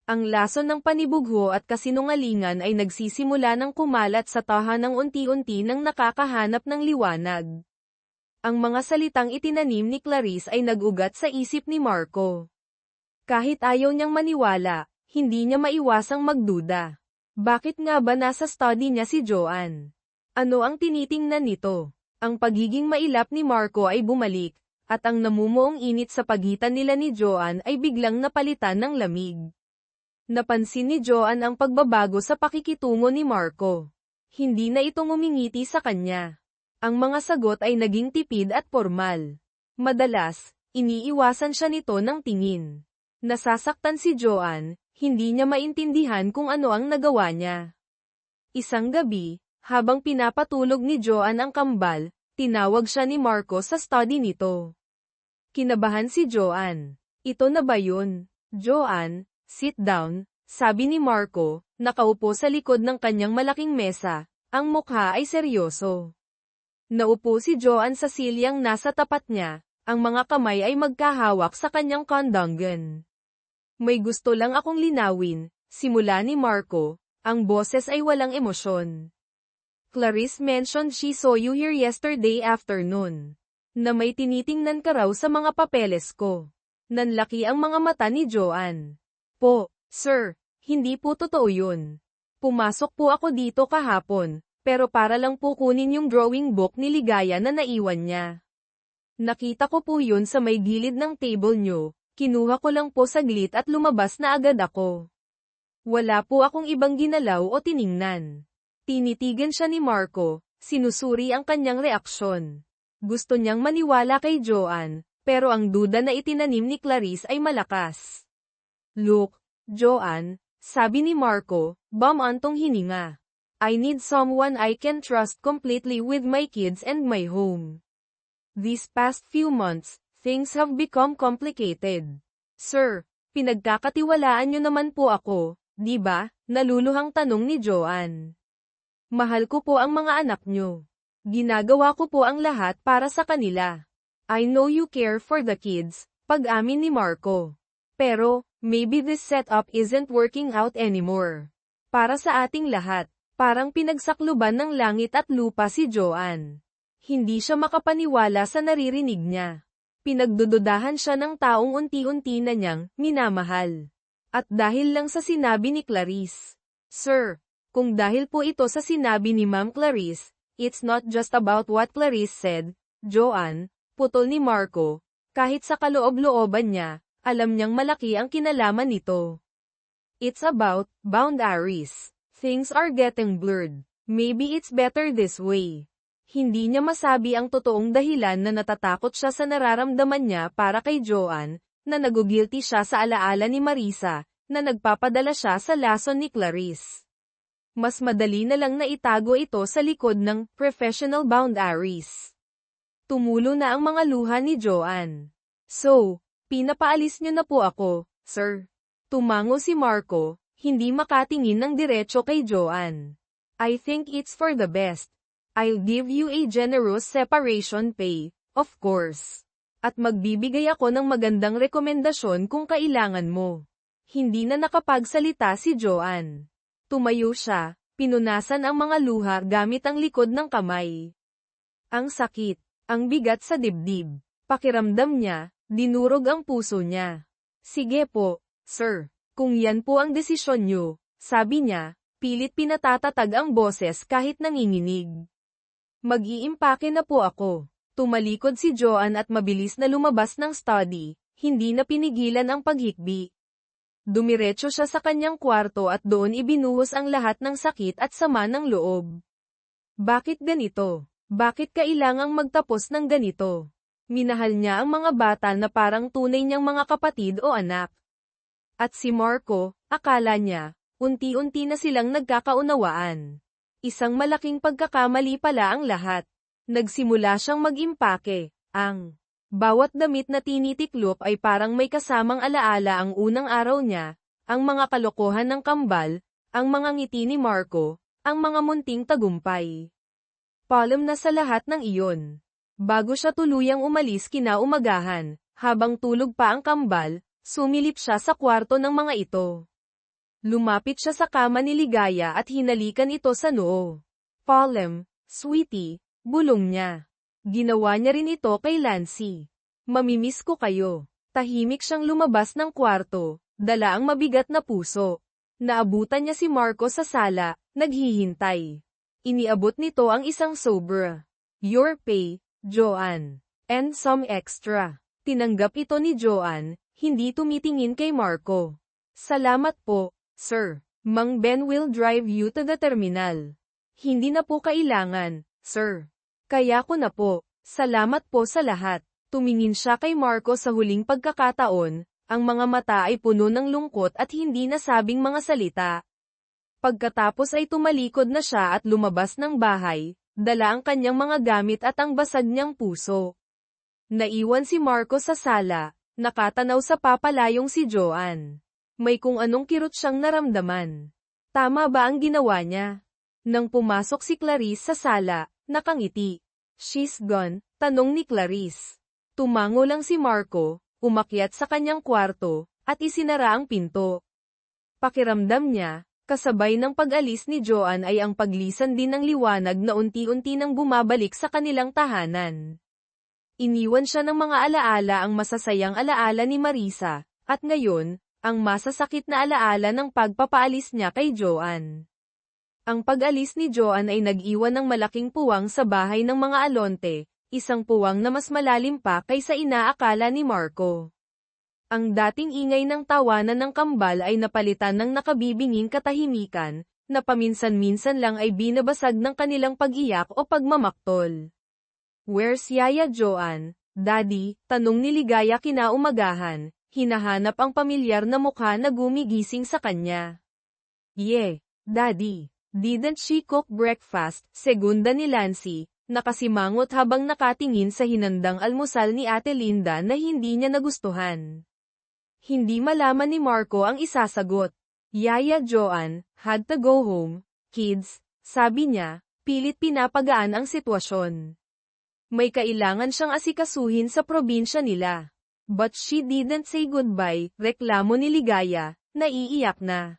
Ang lason ng panibugho at kasinungalingan ay nagsisimula ng kumalat sa tahanang unti-unti nang nakakahanap ng liwanag. Ang mga salitang itinanim ni Clarice ay nag-ugat sa isip ni Marco. Kahit ayaw niyang maniwala, hindi niya maiwasang magduda. Bakit nga ba nasa study niya si Joanne? Ano ang tinitingnan nito? Ang pagiging mailap ni Marco ay bumalik, at ang namumuong init sa pagitan nila ni Joanne ay biglang napalitan ng lamig. Napansin ni Joanne ang pagbabago sa pakikitungo ni Marco. Hindi na ito ngumingiti sa kanya. Ang mga sagot ay naging tipid at formal. Madalas, iniiwasan siya nito ng tingin. Nasasaktan si Joanne, hindi niya maintindihan kung ano ang nagawa niya. Isang gabi, habang pinapatulog ni Joanne ang kambal, tinawag siya ni Marco sa study nito. Kinabahan si Joanne. Ito na ba yun? Joanne, sit down, sabi ni Marco, nakaupo sa likod ng kanyang malaking mesa, ang mukha ay seryoso. Naupo si Joanne sa silyang nasa tapat niya, ang mga kamay ay magkahawak sa kanyang kondongan. May gusto lang akong linawin, simula ni Marco, ang boses ay walang emosyon. Clarice mentioned she saw you here yesterday afternoon. Na may tinitingnan ka raw sa mga papeles ko. Nanlaki ang mga mata ni Joanne. Po, sir, hindi po totoo yun. Pumasok po ako dito kahapon, pero para lang po kunin yung drawing book ni Ligaya na naiwan niya. Nakita ko po yun sa may gilid ng table nyo, kinuha ko lang po saglit at lumabas na agad ako. Wala po akong ibang ginalaw o tiningnan. Tinitigan siya ni Marco, sinusuri ang kanyang reaksyon. Gusto niyang maniwala kay Joanne, pero ang duda na itinanim ni Clarice ay malakas. Look, Joanne, sabi ni Marco, bumantong hininga. I need someone I can trust completely with my kids and my home. These past few months, things have become complicated. Sir, pinagkakatiwalaan niyo naman po ako, di ba? Naluluhang tanong ni Joanne. Mahal ko po ang mga anak niyo. Ginagawa ko po ang lahat para sa kanila. I know you care for the kids, pag-amin ni Marco. Pero, maybe this setup isn't working out anymore. Para sa ating lahat, parang pinagsakluban ng langit at lupa si Joanne. Hindi siya makapaniwala sa naririnig niya. Pinagdududahan siya ng taong unti-unti na niyang minamahal. At dahil lang sa sinabi ni Clarice. Sir, kung dahil po ito sa sinabi ni Ma'am Clarice, it's not just about what Clarice said, Joanne, putol ni Marco. Kahit sa kaloob-looban niya, alam niyang malaki ang kinalaman nito. It's about boundaries. Things are getting blurred. Maybe it's better this way. Hindi niya masabi ang totoong dahilan na natatakot siya sa nararamdaman niya para kay Joanne, na nagugilty siya sa alaala ni Marisa, na nagpapadala siya sa lason ni Clarice. Mas madali na lang na itago ito sa likod ng professional boundaries. Tumulo na ang mga luha ni Joanne. So, pinapaalis niyo na po ako, sir. Tumango si Marco, hindi makatingin ng diretso kay Joanne. I think it's for the best. I'll give you a generous separation pay, of course. At magbibigay ako ng magandang rekomendasyon kung kailangan mo. Hindi na nakapagsalita si Joanne. Tumayo siya, pinunasan ang mga luha gamit ang likod ng kamay. Ang sakit, ang bigat sa dibdib. Pakiramdam niya, dinurog ang puso niya. Sige po, sir, kung yan po ang desisyon niyo, sabi niya, pilit pinatatatag ang boses kahit nanginginig. Mag-iimpake na po ako. Tumalikod si Joanne at mabilis na lumabas ng study, hindi na pinigilan ang paghikbi. Dumiretso siya sa kanyang kwarto at doon ibinuhos ang lahat ng sakit at sama ng loob. Bakit ganito? Bakit kailangang magtapos ng ganito? Minahal niya ang mga bata na parang tunay niyang mga kapatid o anak. At si Marco, akala niya, unti-unti na silang nagkakaunawaan. Isang malaking pagkakamali pala ang lahat. Nagsimula siyang mag-impake, ang bawat damit na tinitiklop ay parang may kasamang alaala ang unang araw niya, ang mga kalokohan ng kambal, ang mga ngiti ni Marco, ang mga munting tagumpay. Palom na sa lahat ng iyon. Bago siya tuluyang umalis kinaumagahan, habang tulog pa ang kambal, sumilip siya sa kwarto ng mga ito. Lumapit siya sa kama ni Ligaya at hinalikan ito sa noo. "Palem, sweetie," bulong niya. Ginawa niya rin ito kay Lancy. "Mamimiss ko kayo." Tahimik siyang lumabas ng kwarto, dala ang mabigat na puso. Naabutan niya si Marco sa sala, naghihintay. Iniabot nito ang isang sobra. "Your pay, Joanne. And some extra." Tinanggap ito ni Joanne, hindi tumitingin kay Marco. "Salamat po, sir. Mang Ben will drive you to the terminal." "Hindi na po kailangan, sir. Kaya ko na po. Salamat po sa lahat." Tumingin siya kay Marco sa huling pagkakataon, ang mga mata ay puno ng lungkot at hindi nasabing mga salita. Pagkatapos ay tumalikod na siya at lumabas ng bahay, dala ang kanyang mga gamit at ang basag niyang puso. Naiwan si Marco sa sala, nakatanaw sa papalayong si Joanne. May kung anong kirot siyang naramdaman. Tama ba ang ginawa niya? Nang pumasok si Clarice sa sala, nakangiti. "She's gone?" tanong ni Clarice. Tumango lang si Marco, umakyat sa kanyang kwarto, at isinara ang pinto. Pakiramdam niya, kasabay ng pag-alis ni Joanne ay ang paglisan din ng liwanag na unti-unti nang bumabalik sa kanilang tahanan. Iniwan siya ng mga alaala ang masasayang alaala ni Marisa, at ngayon, ang masasakit na alaala ng pagpapaalis niya kay Joanne. Ang pag-alis ni Joanne ay nag-iwan ng malaking puwang sa bahay ng mga Alonte, isang puwang na mas malalim pa kaysa inaakala ni Marco. Ang dating ingay ng tawanan ng kambal ay napalitan ng nakabibinging katahimikan, na paminsan-minsan lang ay binabasag ng kanilang pag-iyak o pagmamaktol. "Where's Yaya Joanne, Daddy?" tanong ni Ligaya kinaumagahan, hinahanap ang pamilyar na mukha na gumigising sa kanya. "Yeah, Daddy. Didn't she cook breakfast?" segunda ni Lancy, nakasimangot habang nakatingin sa hinandang almusal ni Ate Linda na hindi niya nagustuhan. Hindi malaman ni Marco ang isasagot. "Yaya Joanne had to go home, kids," sabi niya, pilit pinapagaan ang sitwasyon. May kailangan siyang asikasuhin sa probinsya nila. "But she didn't say goodbye," reklamo ni Ligaya, naiiyak na.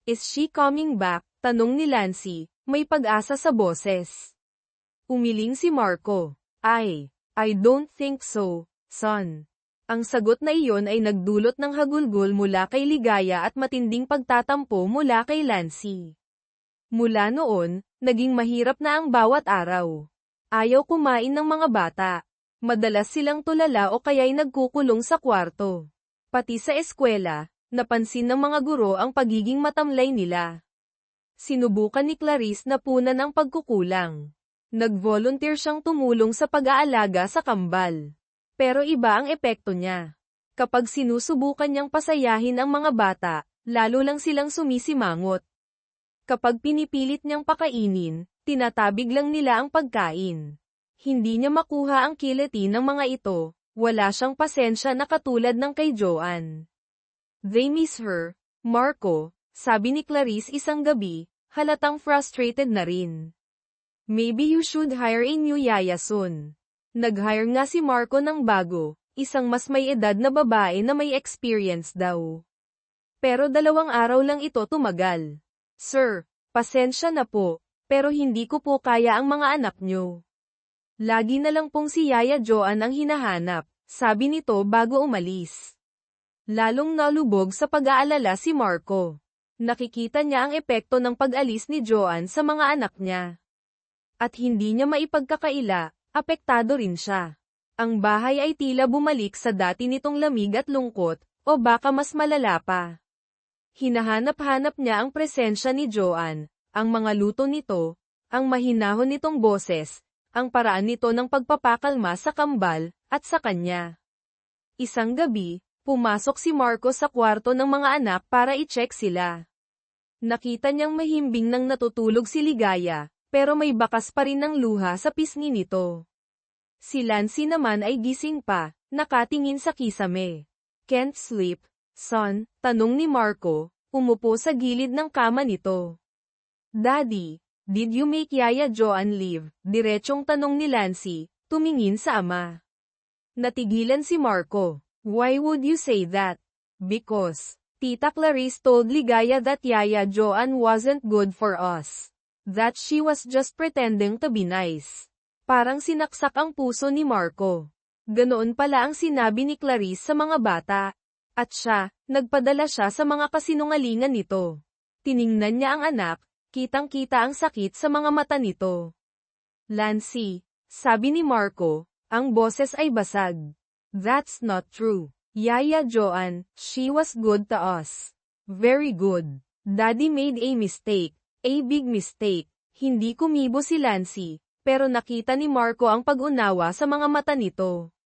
"Is she coming back?" tanong ni Lancy, may pag-asa sa boses. Umiling si Marco. I don't think so, son." Ang sagot na iyon ay nagdulot ng hagulgol mula kay Ligaya at matinding pagtatampo mula kay Lancy. Mula noon, naging mahirap na ang bawat araw. Ayaw kumain ng mga bata. Madalas silang tulala o kaya'y nagkukulong sa kwarto. Pati sa eskwela, napansin ng mga guro ang pagiging matamlay nila. Sinubukan ni Clarice na punan ang pagkukulang. Nag-volunteer siyang tumulong sa pag-aalaga sa kambal. Pero iba ang epekto niya. Kapag sinusubukan niyang pasayahin ang mga bata, lalo lang silang sumisimangot. Kapag pinipilit niyang pakainin, tinatabig lang nila ang pagkain. Hindi niya makuha ang kiliti ng mga ito, wala siyang pasensya na katulad ng kay Joanne. "They miss her, Marco," sabi ni Clarice isang gabi, halatang frustrated na rin. "Maybe you should hire a new yaya soon." Nag-hire nga si Marco ng bago, isang mas may edad na babae na may experience daw. Pero 2 araw lang ito tumagal. "Sir, pasensya na po, pero hindi ko po kaya ang mga anak nyo. Lagi na lang pong si Yaya Joanne ang hinahanap," sabi nito bago umalis. Lalong nalubog sa pag-aalala si Marco. Nakikita niya ang epekto ng pag-alis ni Joanne sa mga anak niya. At hindi niya maipagkakaila, apektado rin siya. Ang bahay ay tila bumalik sa dati nitong lamig at lungkot, o baka mas malala pa. Hinahanap-hanap niya ang presensya ni Joanne, ang mga luto nito, ang mahinahon nitong boses, ang paraan nito ng pagpapakalma sa kambal, at sa kanya. Isang gabi, pumasok si Marco sa kwarto ng mga anak para i-check sila. Nakita niyang mahimbing nang natutulog si Ligaya, pero may bakas pa rin ng luha sa pisngi nito. Si Lancy naman ay gising pa, nakatingin sa kisame. "Can't sleep, son?" tanong ni Marco, umupo sa gilid ng kama nito. "Daddy, did you make Yaya Joanne leave?" Diretsong tanong ni Lancy, tumingin sa ama. Natigilan si Marco. "Why would you say that?" "Because," Tita Clarice told Ligaya that Yaya Joan wasn't good for us. That she was just pretending to be nice. Parang sinaksak ang puso ni Marco. Ganoon pala ang sinabi ni Clarice sa mga bata. At siya, nagpadala siya sa mga kasinungalingan nito. Tiningnan niya ang anak, kitang-kita ang sakit sa mga mata nito. Lancy, sabi ni Marco, ang boses ay basag. That's not true. Yaya Joan, she was good to us. Very good. Daddy made a mistake, a big mistake. Hindi kumibo si Lancy, pero nakita ni Marco ang pag-unawa sa mga mata nito.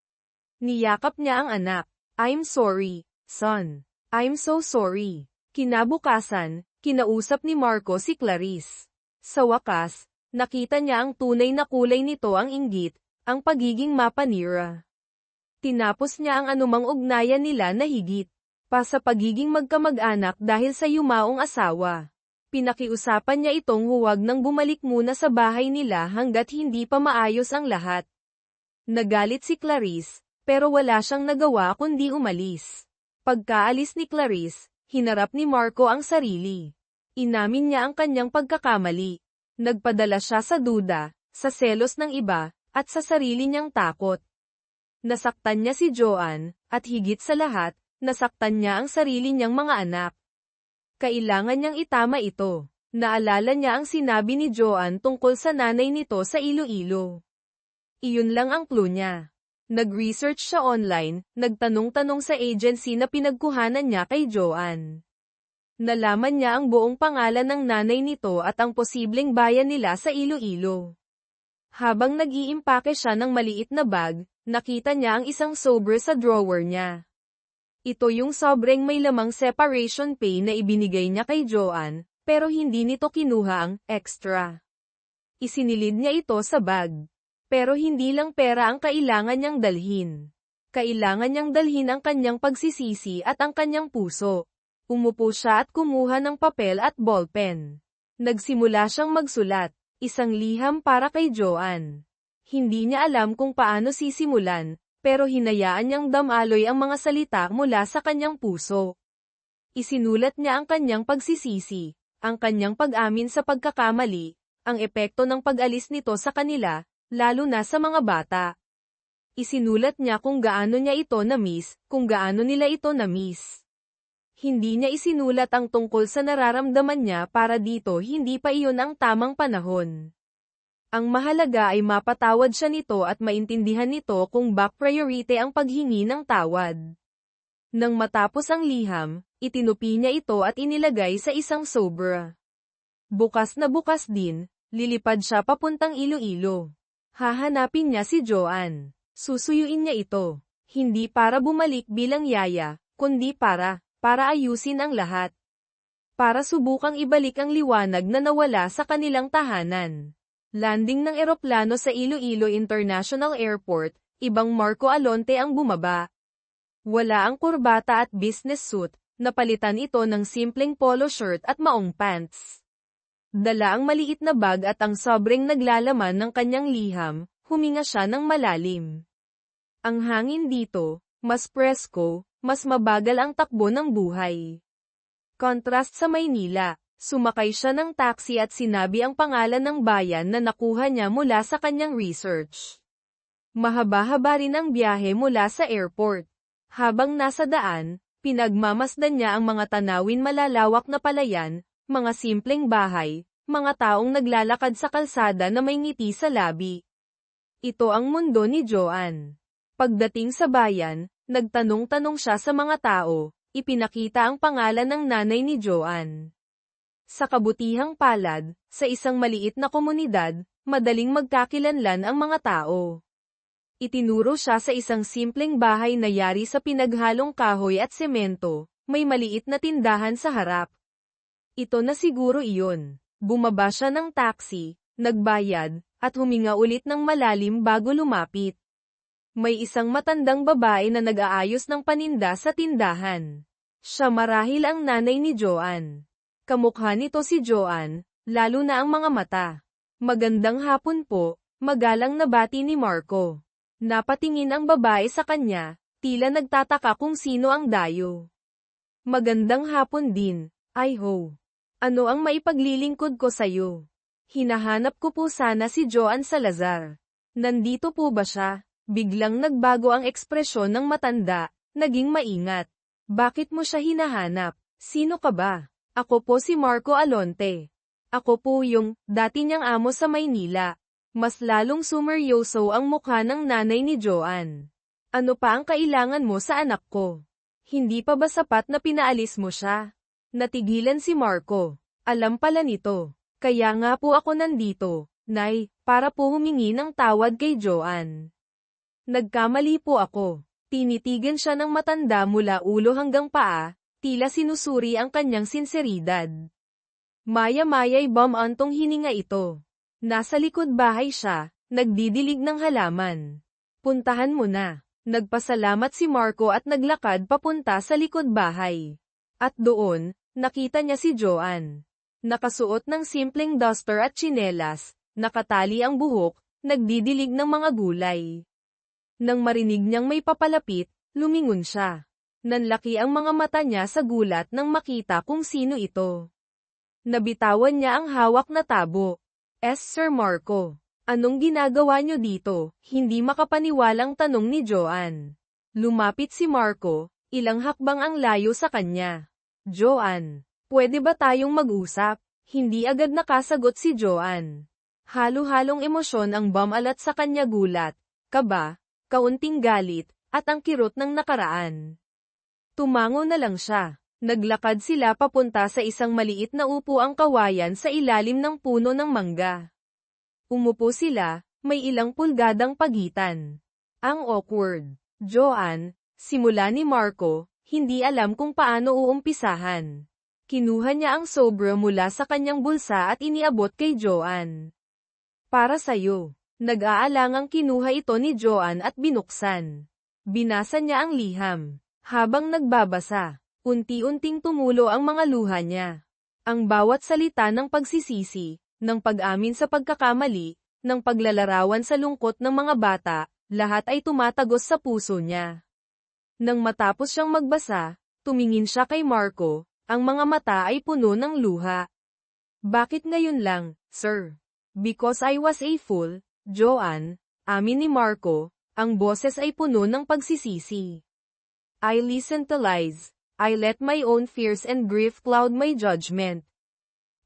Niyakap niya ang anak. I'm sorry, son. I'm so sorry. Kinabukasan, kinausap ni Marco si Clarice. Sa wakas, nakita niya ang tunay na kulay nito, ang inggit, ang pagiging mapanira. Tinapos niya ang anumang ugnayan nila na higit pa sa pagiging magkamag-anak dahil sa yumaong asawa. Pinakiusapan niya itong huwag nang bumalik muna sa bahay nila hanggat hindi pa maayos ang lahat. Nagalit si Clarice, pero wala siyang nagawa kundi umalis. Pagkaalis ni Clarice, hinarap ni Marco ang sarili. Inamin niya ang kanyang pagkakamali. Nagpadala siya sa duda, sa selos ng iba, at sa sarili niyang takot. Nasaktan niya si Joan, at higit sa lahat, nasaktan niya ang sarili niyang mga anak. Kailangan niyang itama ito. Naalala niya ang sinabi ni Joan tungkol sa nanay nito sa Iloilo. Iyon lang ang clue niya. Nag-research siya online, nagtanong-tanong sa agency na pinagkuhanan niya kay Joan. Nalaman niya ang buong pangalan ng nanay nito at ang posibleng bayan nila sa Iloilo. Habang nag-iimpake siya ng maliit na bag, nakita niya ang isang sobre sa drawer niya. Ito yung sobreng may lamang separation pay na ibinigay niya kay Joan, pero hindi nito kinuha ang extra. Isinilid niya ito sa bag. Pero hindi lang pera ang kailangan niyang dalhin. Kailangan niyang dalhin ang kanyang pagsisisi at ang kanyang puso. Umupo siya at kumuha ng papel at ballpen. Nagsimula siyang magsulat, isang liham para kay Joan. Hindi niya alam kung paano sisimulan, pero hinayaan niyang damaloy ang mga salita mula sa kanyang puso. Isinulat niya ang kanyang pagsisisi, ang kanyang pag-amin sa pagkakamali, ang epekto ng pag-alis nito sa kanila, lalo na sa mga bata. Isinulat niya kung gaano niya ito na-miss, kung gaano nila ito na-miss. Hindi niya isinulat ang tungkol sa nararamdaman niya para dito hindi pa iyon ang tamang panahon. Ang mahalaga ay mapatawad siya nito at maintindihan nito kung back priority ang paghingi ng tawad. Nang matapos ang liham, itinupi niya ito at inilagay sa isang sobre. Bukas na bukas din, lilipad siya papuntang Iloilo. Hahanapin niya si Joan. Susuyuin niya ito. Hindi para bumalik bilang yaya, kundi para ayusin ang lahat. Para subukang ibalik ang liwanag na nawala sa kanilang tahanan. Landing ng eroplano sa Iloilo International Airport, ibang Marco Alonte ang bumaba. Wala ang kurbata at business suit, napalitan ito ng simpleng polo shirt at maong pants. Dala ang maliit na bag at ang sobrang naglalaman ng kanyang liham, huminga siya ng malalim. Ang hangin dito, mas presko, mas mabagal ang takbo ng buhay. Contrast sa Maynila, sumakay siya ng taxi at sinabi ang pangalan ng bayan na nakuha niya mula sa kanyang research. Mahaba-haba rin ang biyahe mula sa airport. Habang nasa daan, pinagmamasdan niya ang mga tanawin malalawak na palayan, mga simpleng bahay, mga taong naglalakad sa kalsada na may ngiti sa labi. Ito ang mundo ni Joan. Pagdating sa bayan, nagtanong-tanong siya sa mga tao, ipinakita ang pangalan ng nanay ni Joan. Sa kabutihang palad, sa isang maliit na komunidad, madaling magkakilanlan ang mga tao. Itinuro siya sa isang simpleng bahay na yari sa pinaghalong kahoy at semento, may maliit na tindahan sa harap. Ito na siguro iyon. Bumaba siya ng taxi, nagbayad, at huminga ulit ng malalim bago lumapit. May isang matandang babae na nag-aayos ng paninda sa tindahan. Siya marahil ang nanay ni Joan. Kamukha nito si Joan, lalo na ang mga mata. Magandang hapon po, magalang na bati ni Marco. Napatingin ang babae sa kanya, tila nagtataka kung sino ang dayo. Magandang hapon din, Iho. Ano ang maipaglilingkod ko sa'yo? Hinahanap ko po sana si Joan Salazar. Nandito po ba siya? Biglang nagbago ang ekspresyon ng matanda, naging maingat. Bakit mo siya hinahanap? Sino ka ba? Ako po si Marco Alonte. Ako po yung dati niyang amo sa Maynila. Mas lalong sumeryoso ang mukha ng nanay ni Joan. Ano pa ang kailangan mo sa anak ko? Hindi pa ba sapat na pinaalis mo siya? Natigilan si Marco. Alam pala nito. Kaya nga po ako nandito, Nay, para po humingi ng tawad kay Joan. Nagkamali po ako. Tinitigan siya ng matanda mula ulo hanggang paa, tila sinusuri ang kanyang sinseridad. Maya-maya'y bumantong hininga ito. Nasa likod bahay siya, nagdidilig ng halaman. Puntahan mo na. Nagpasalamat si Marco at naglakad papunta sa likod bahay. At doon, nakita niya si Joan. Nakasuot ng simpleng duster at tsinelas, nakatali ang buhok, nagdidilig ng mga gulay. Nang marinig niyang may papalapit, lumingon siya. Nanlaki ang mga mata niya sa gulat nang makita kung sino ito. Nabitawan niya ang hawak na tabo. Sir Marco, anong ginagawa niyo dito? Hindi makapaniwalang tanong ni Joan. Lumapit si Marco, ilang hakbang ang layo sa kanya. Joan, pwede ba tayong mag-usap? Hindi agad nakasagot si Joan. Halo-halong emosyon ang bumalat sa kanya, gulat, kaba, kaunting galit, at ang kirot ng nakaraan. Tumango na lang siya. Naglakad sila papunta sa isang maliit na upuang kawayan sa ilalim ng puno ng mangga. Umupo sila, may ilang pulgadang pagitan. Ang awkward. Joan, simula ni Marco, hindi alam kung paano uumpisahan. Kinuha niya ang sobre mula sa kanyang bulsa at iniabot kay Joan. Para sa'yo. Nag-aalangang kinuha ito ni Joan at binuksan. Binasa niya ang liham. Habang nagbabasa, unti-unting tumulo ang mga luha niya. Ang bawat salita ng pagsisisi, ng pag-amin sa pagkakamali, ng paglalarawan sa lungkot ng mga bata, lahat ay tumatagos sa puso niya. Nang matapos siyang magbasa, tumingin siya kay Marco, ang mga mata ay puno ng luha. Bakit ngayon lang, sir? Because I was a fool, Joan, amin ni Marco, ang boses ay puno ng pagsisisi. I listened to lies. I let my own fears and grief cloud my judgment.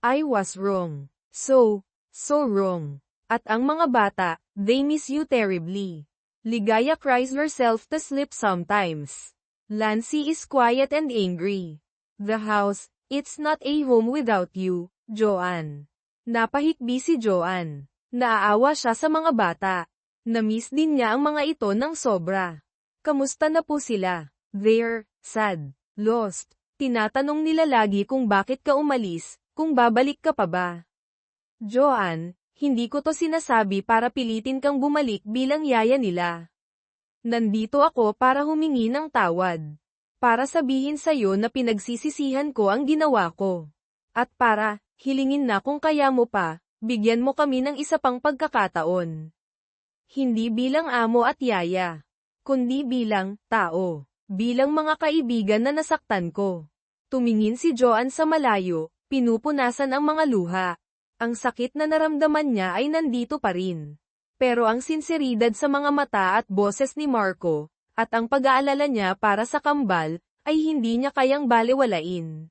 I was wrong. So wrong. At ang mga bata, they miss you terribly. Ligaya cries herself to sleep sometimes. Lancy is quiet and angry. The house, it's not a home without you, Joan. Napahikbi si Joan. Naaawa siya sa mga bata. Na-miss din niya ang mga ito ng sobra. Kamusta na po sila? They're sad, lost. Tinatanong nila lagi kung bakit ka umalis, kung babalik ka pa ba. Joan, hindi ko to sinasabi para pilitin kang bumalik bilang yaya nila. Nandito ako para humingi ng tawad. Para sabihin sa'yo na pinagsisisihan ko ang ginawa ko. At para, hilingin na kung kaya mo pa, bigyan mo kami ng isa pang pagkakataon. Hindi bilang amo at yaya, kundi bilang tao, bilang mga kaibigan na nasaktan ko. Tumingin si Joan sa malayo, pinupunasan ang mga luha. Ang sakit na naramdaman niya ay nandito pa rin. Pero ang sinseridad sa mga mata at boses ni Marco, at ang pag-aalala niya para sa kambal, ay hindi niya kayang balewalain.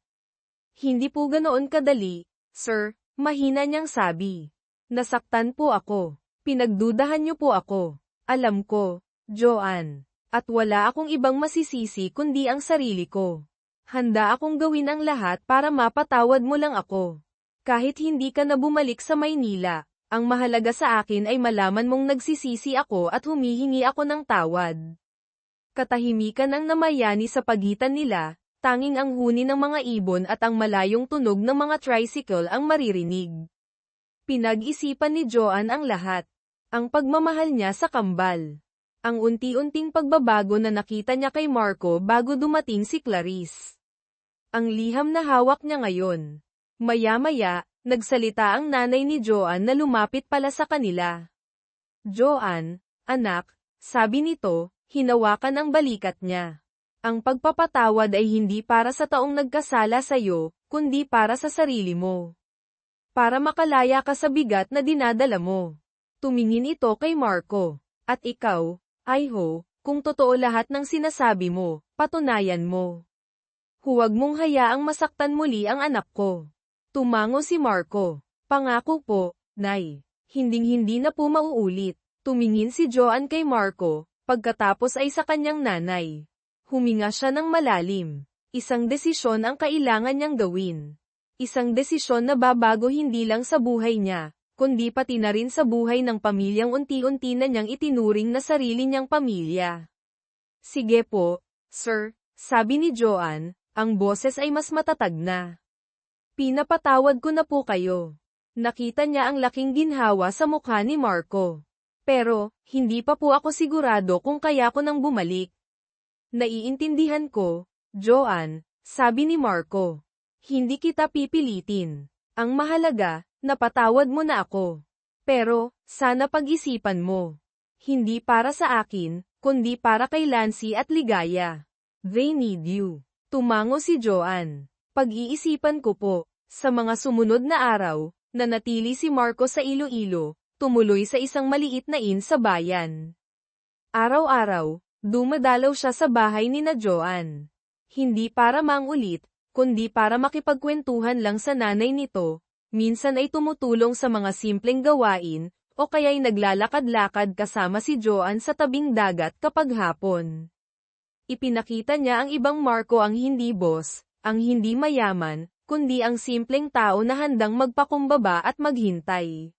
Hindi po ganoon kadali, sir, mahina niyang sabi. Nasaktan po ako. Pinagdudahan niyo po ako. Alam ko, Joan. At wala akong ibang masisisi kundi ang sarili ko. Handa akong gawin ang lahat para mapatawad mo lang ako. Kahit hindi ka na bumalik sa Maynila, ang mahalaga sa akin ay malaman mong nagsisisi ako at humihingi ako ng tawad. Katahimikan ang namayani sa pagitan nila, tanging ang huni ng mga ibon at ang malayong tunog ng mga tricycle ang maririnig. Pinag-isipan ni Joan ang lahat. Ang pagmamahal niya sa kambal. Ang unti-unting pagbabago na nakita niya kay Marco bago dumating si Clarice. Ang liham na hawak niya ngayon. Maya-maya, nagsalita ang nanay ni Joan na lumapit pala sa kanila. Joan, anak, sabi nito, hinawakan ang balikat niya. Ang pagpapatawad ay hindi para sa taong nagkasala sa'yo, kundi para sa sarili mo. Para makalaya ka sa bigat na dinadala mo. Tumingin ito kay Marco. At ikaw, Iho, kung totoo lahat ng sinasabi mo, patunayan mo. Huwag mong hayaang masaktan muli ang anak ko. Tumango si Marco. Pangako po, Nay. Hinding-hindi na po mauulit. Tumingin si Joanne kay Marco, pagkatapos ay sa kanyang nanay. Huminga siya ng malalim. Isang desisyon ang kailangan niyang gawin. Isang desisyon na babago hindi lang sa buhay niya, kundi pati na rin sa buhay ng pamilyang unti-unti na niyang itinuring na sarili niyang pamilya. Sige po, sir, sabi ni Joanne, ang boses ay mas matatag na. Pinapatawad ko na po kayo. Nakita niya ang laking ginhawa sa mukha ni Marco. Pero, hindi pa po ako sigurado kung kaya ko nang bumalik. Naiintindihan ko, Joanne, sabi ni Marco. Hindi kita pipilitin. Ang mahalaga, napatawad mo na ako. Pero, sana pag-isipan mo. Hindi para sa akin, kundi para kay Lancy at Ligaya. They need you. Tumango si Joanne. Pag-iisipan ko po. Sa mga sumunod na araw, nanatili si Marco sa Iloilo, tumuloy sa isang maliit na inn sa bayan. Araw-araw, dumadalaw siya sa bahay ni na Joanne. Hindi para mangulit, kundi para makipagkwentuhan lang sa nanay nito, minsan ay tumutulong sa mga simpleng gawain, o kaya'y naglalakad-lakad kasama si Joanne sa tabing dagat kapag hapon. Ipinakita niya ang ibang Marco ang hindi boss, ang hindi mayaman, kundi ang simpleng tao na handang magpakumbaba at maghintay.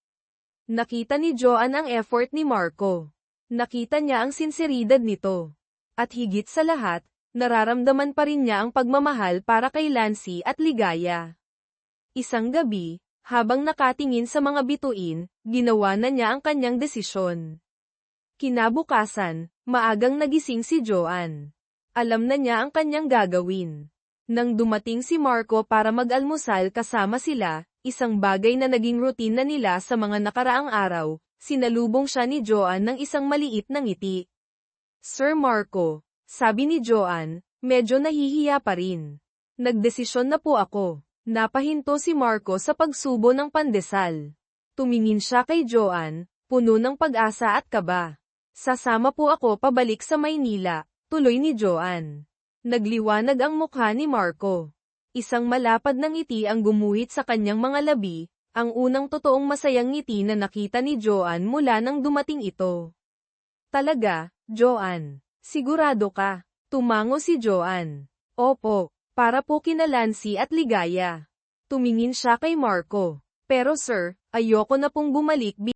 Nakita ni Joanne ang effort ni Marco. Nakita niya ang sinseridad nito. At higit sa lahat, nararamdaman pa rin niya ang pagmamahal para kay Lancy at Ligaya. Isang gabi, habang nakatingin sa mga bituin, ginawa na niya ang kanyang desisyon. Kinabukasan, maagang nagising si Joanne. Alam na niya ang kanyang gagawin. Nang dumating si Marco para mag-almusal kasama sila, isang bagay na naging routine na nila sa mga nakaraang araw, sinalubong siya ni Joanne ng isang maliit na ngiti. Sir Marco, sabi ni Joanne, medyo nahihiya pa rin. Nagdesisyon na po ako. Napahinto si Marco sa pagsubo ng pandesal. Tumingin siya kay Joanne, puno ng pag-asa at kaba. Sasama po ako pabalik sa Maynila, tuloy ni Joanne. Nagliwanag ang mukha ni Marco. Isang malapad na ngiti ang gumuhit sa kanyang mga labi, ang unang totoong masayang ngiti na nakita ni Joanne mula nang dumating ito. Talaga, Joanne? Sigurado ka? Tumango si Joanne. Opo, para po kina Lancy at Ligaya. Tumingin siya kay Marco. Pero sir, ayoko na pong bumalik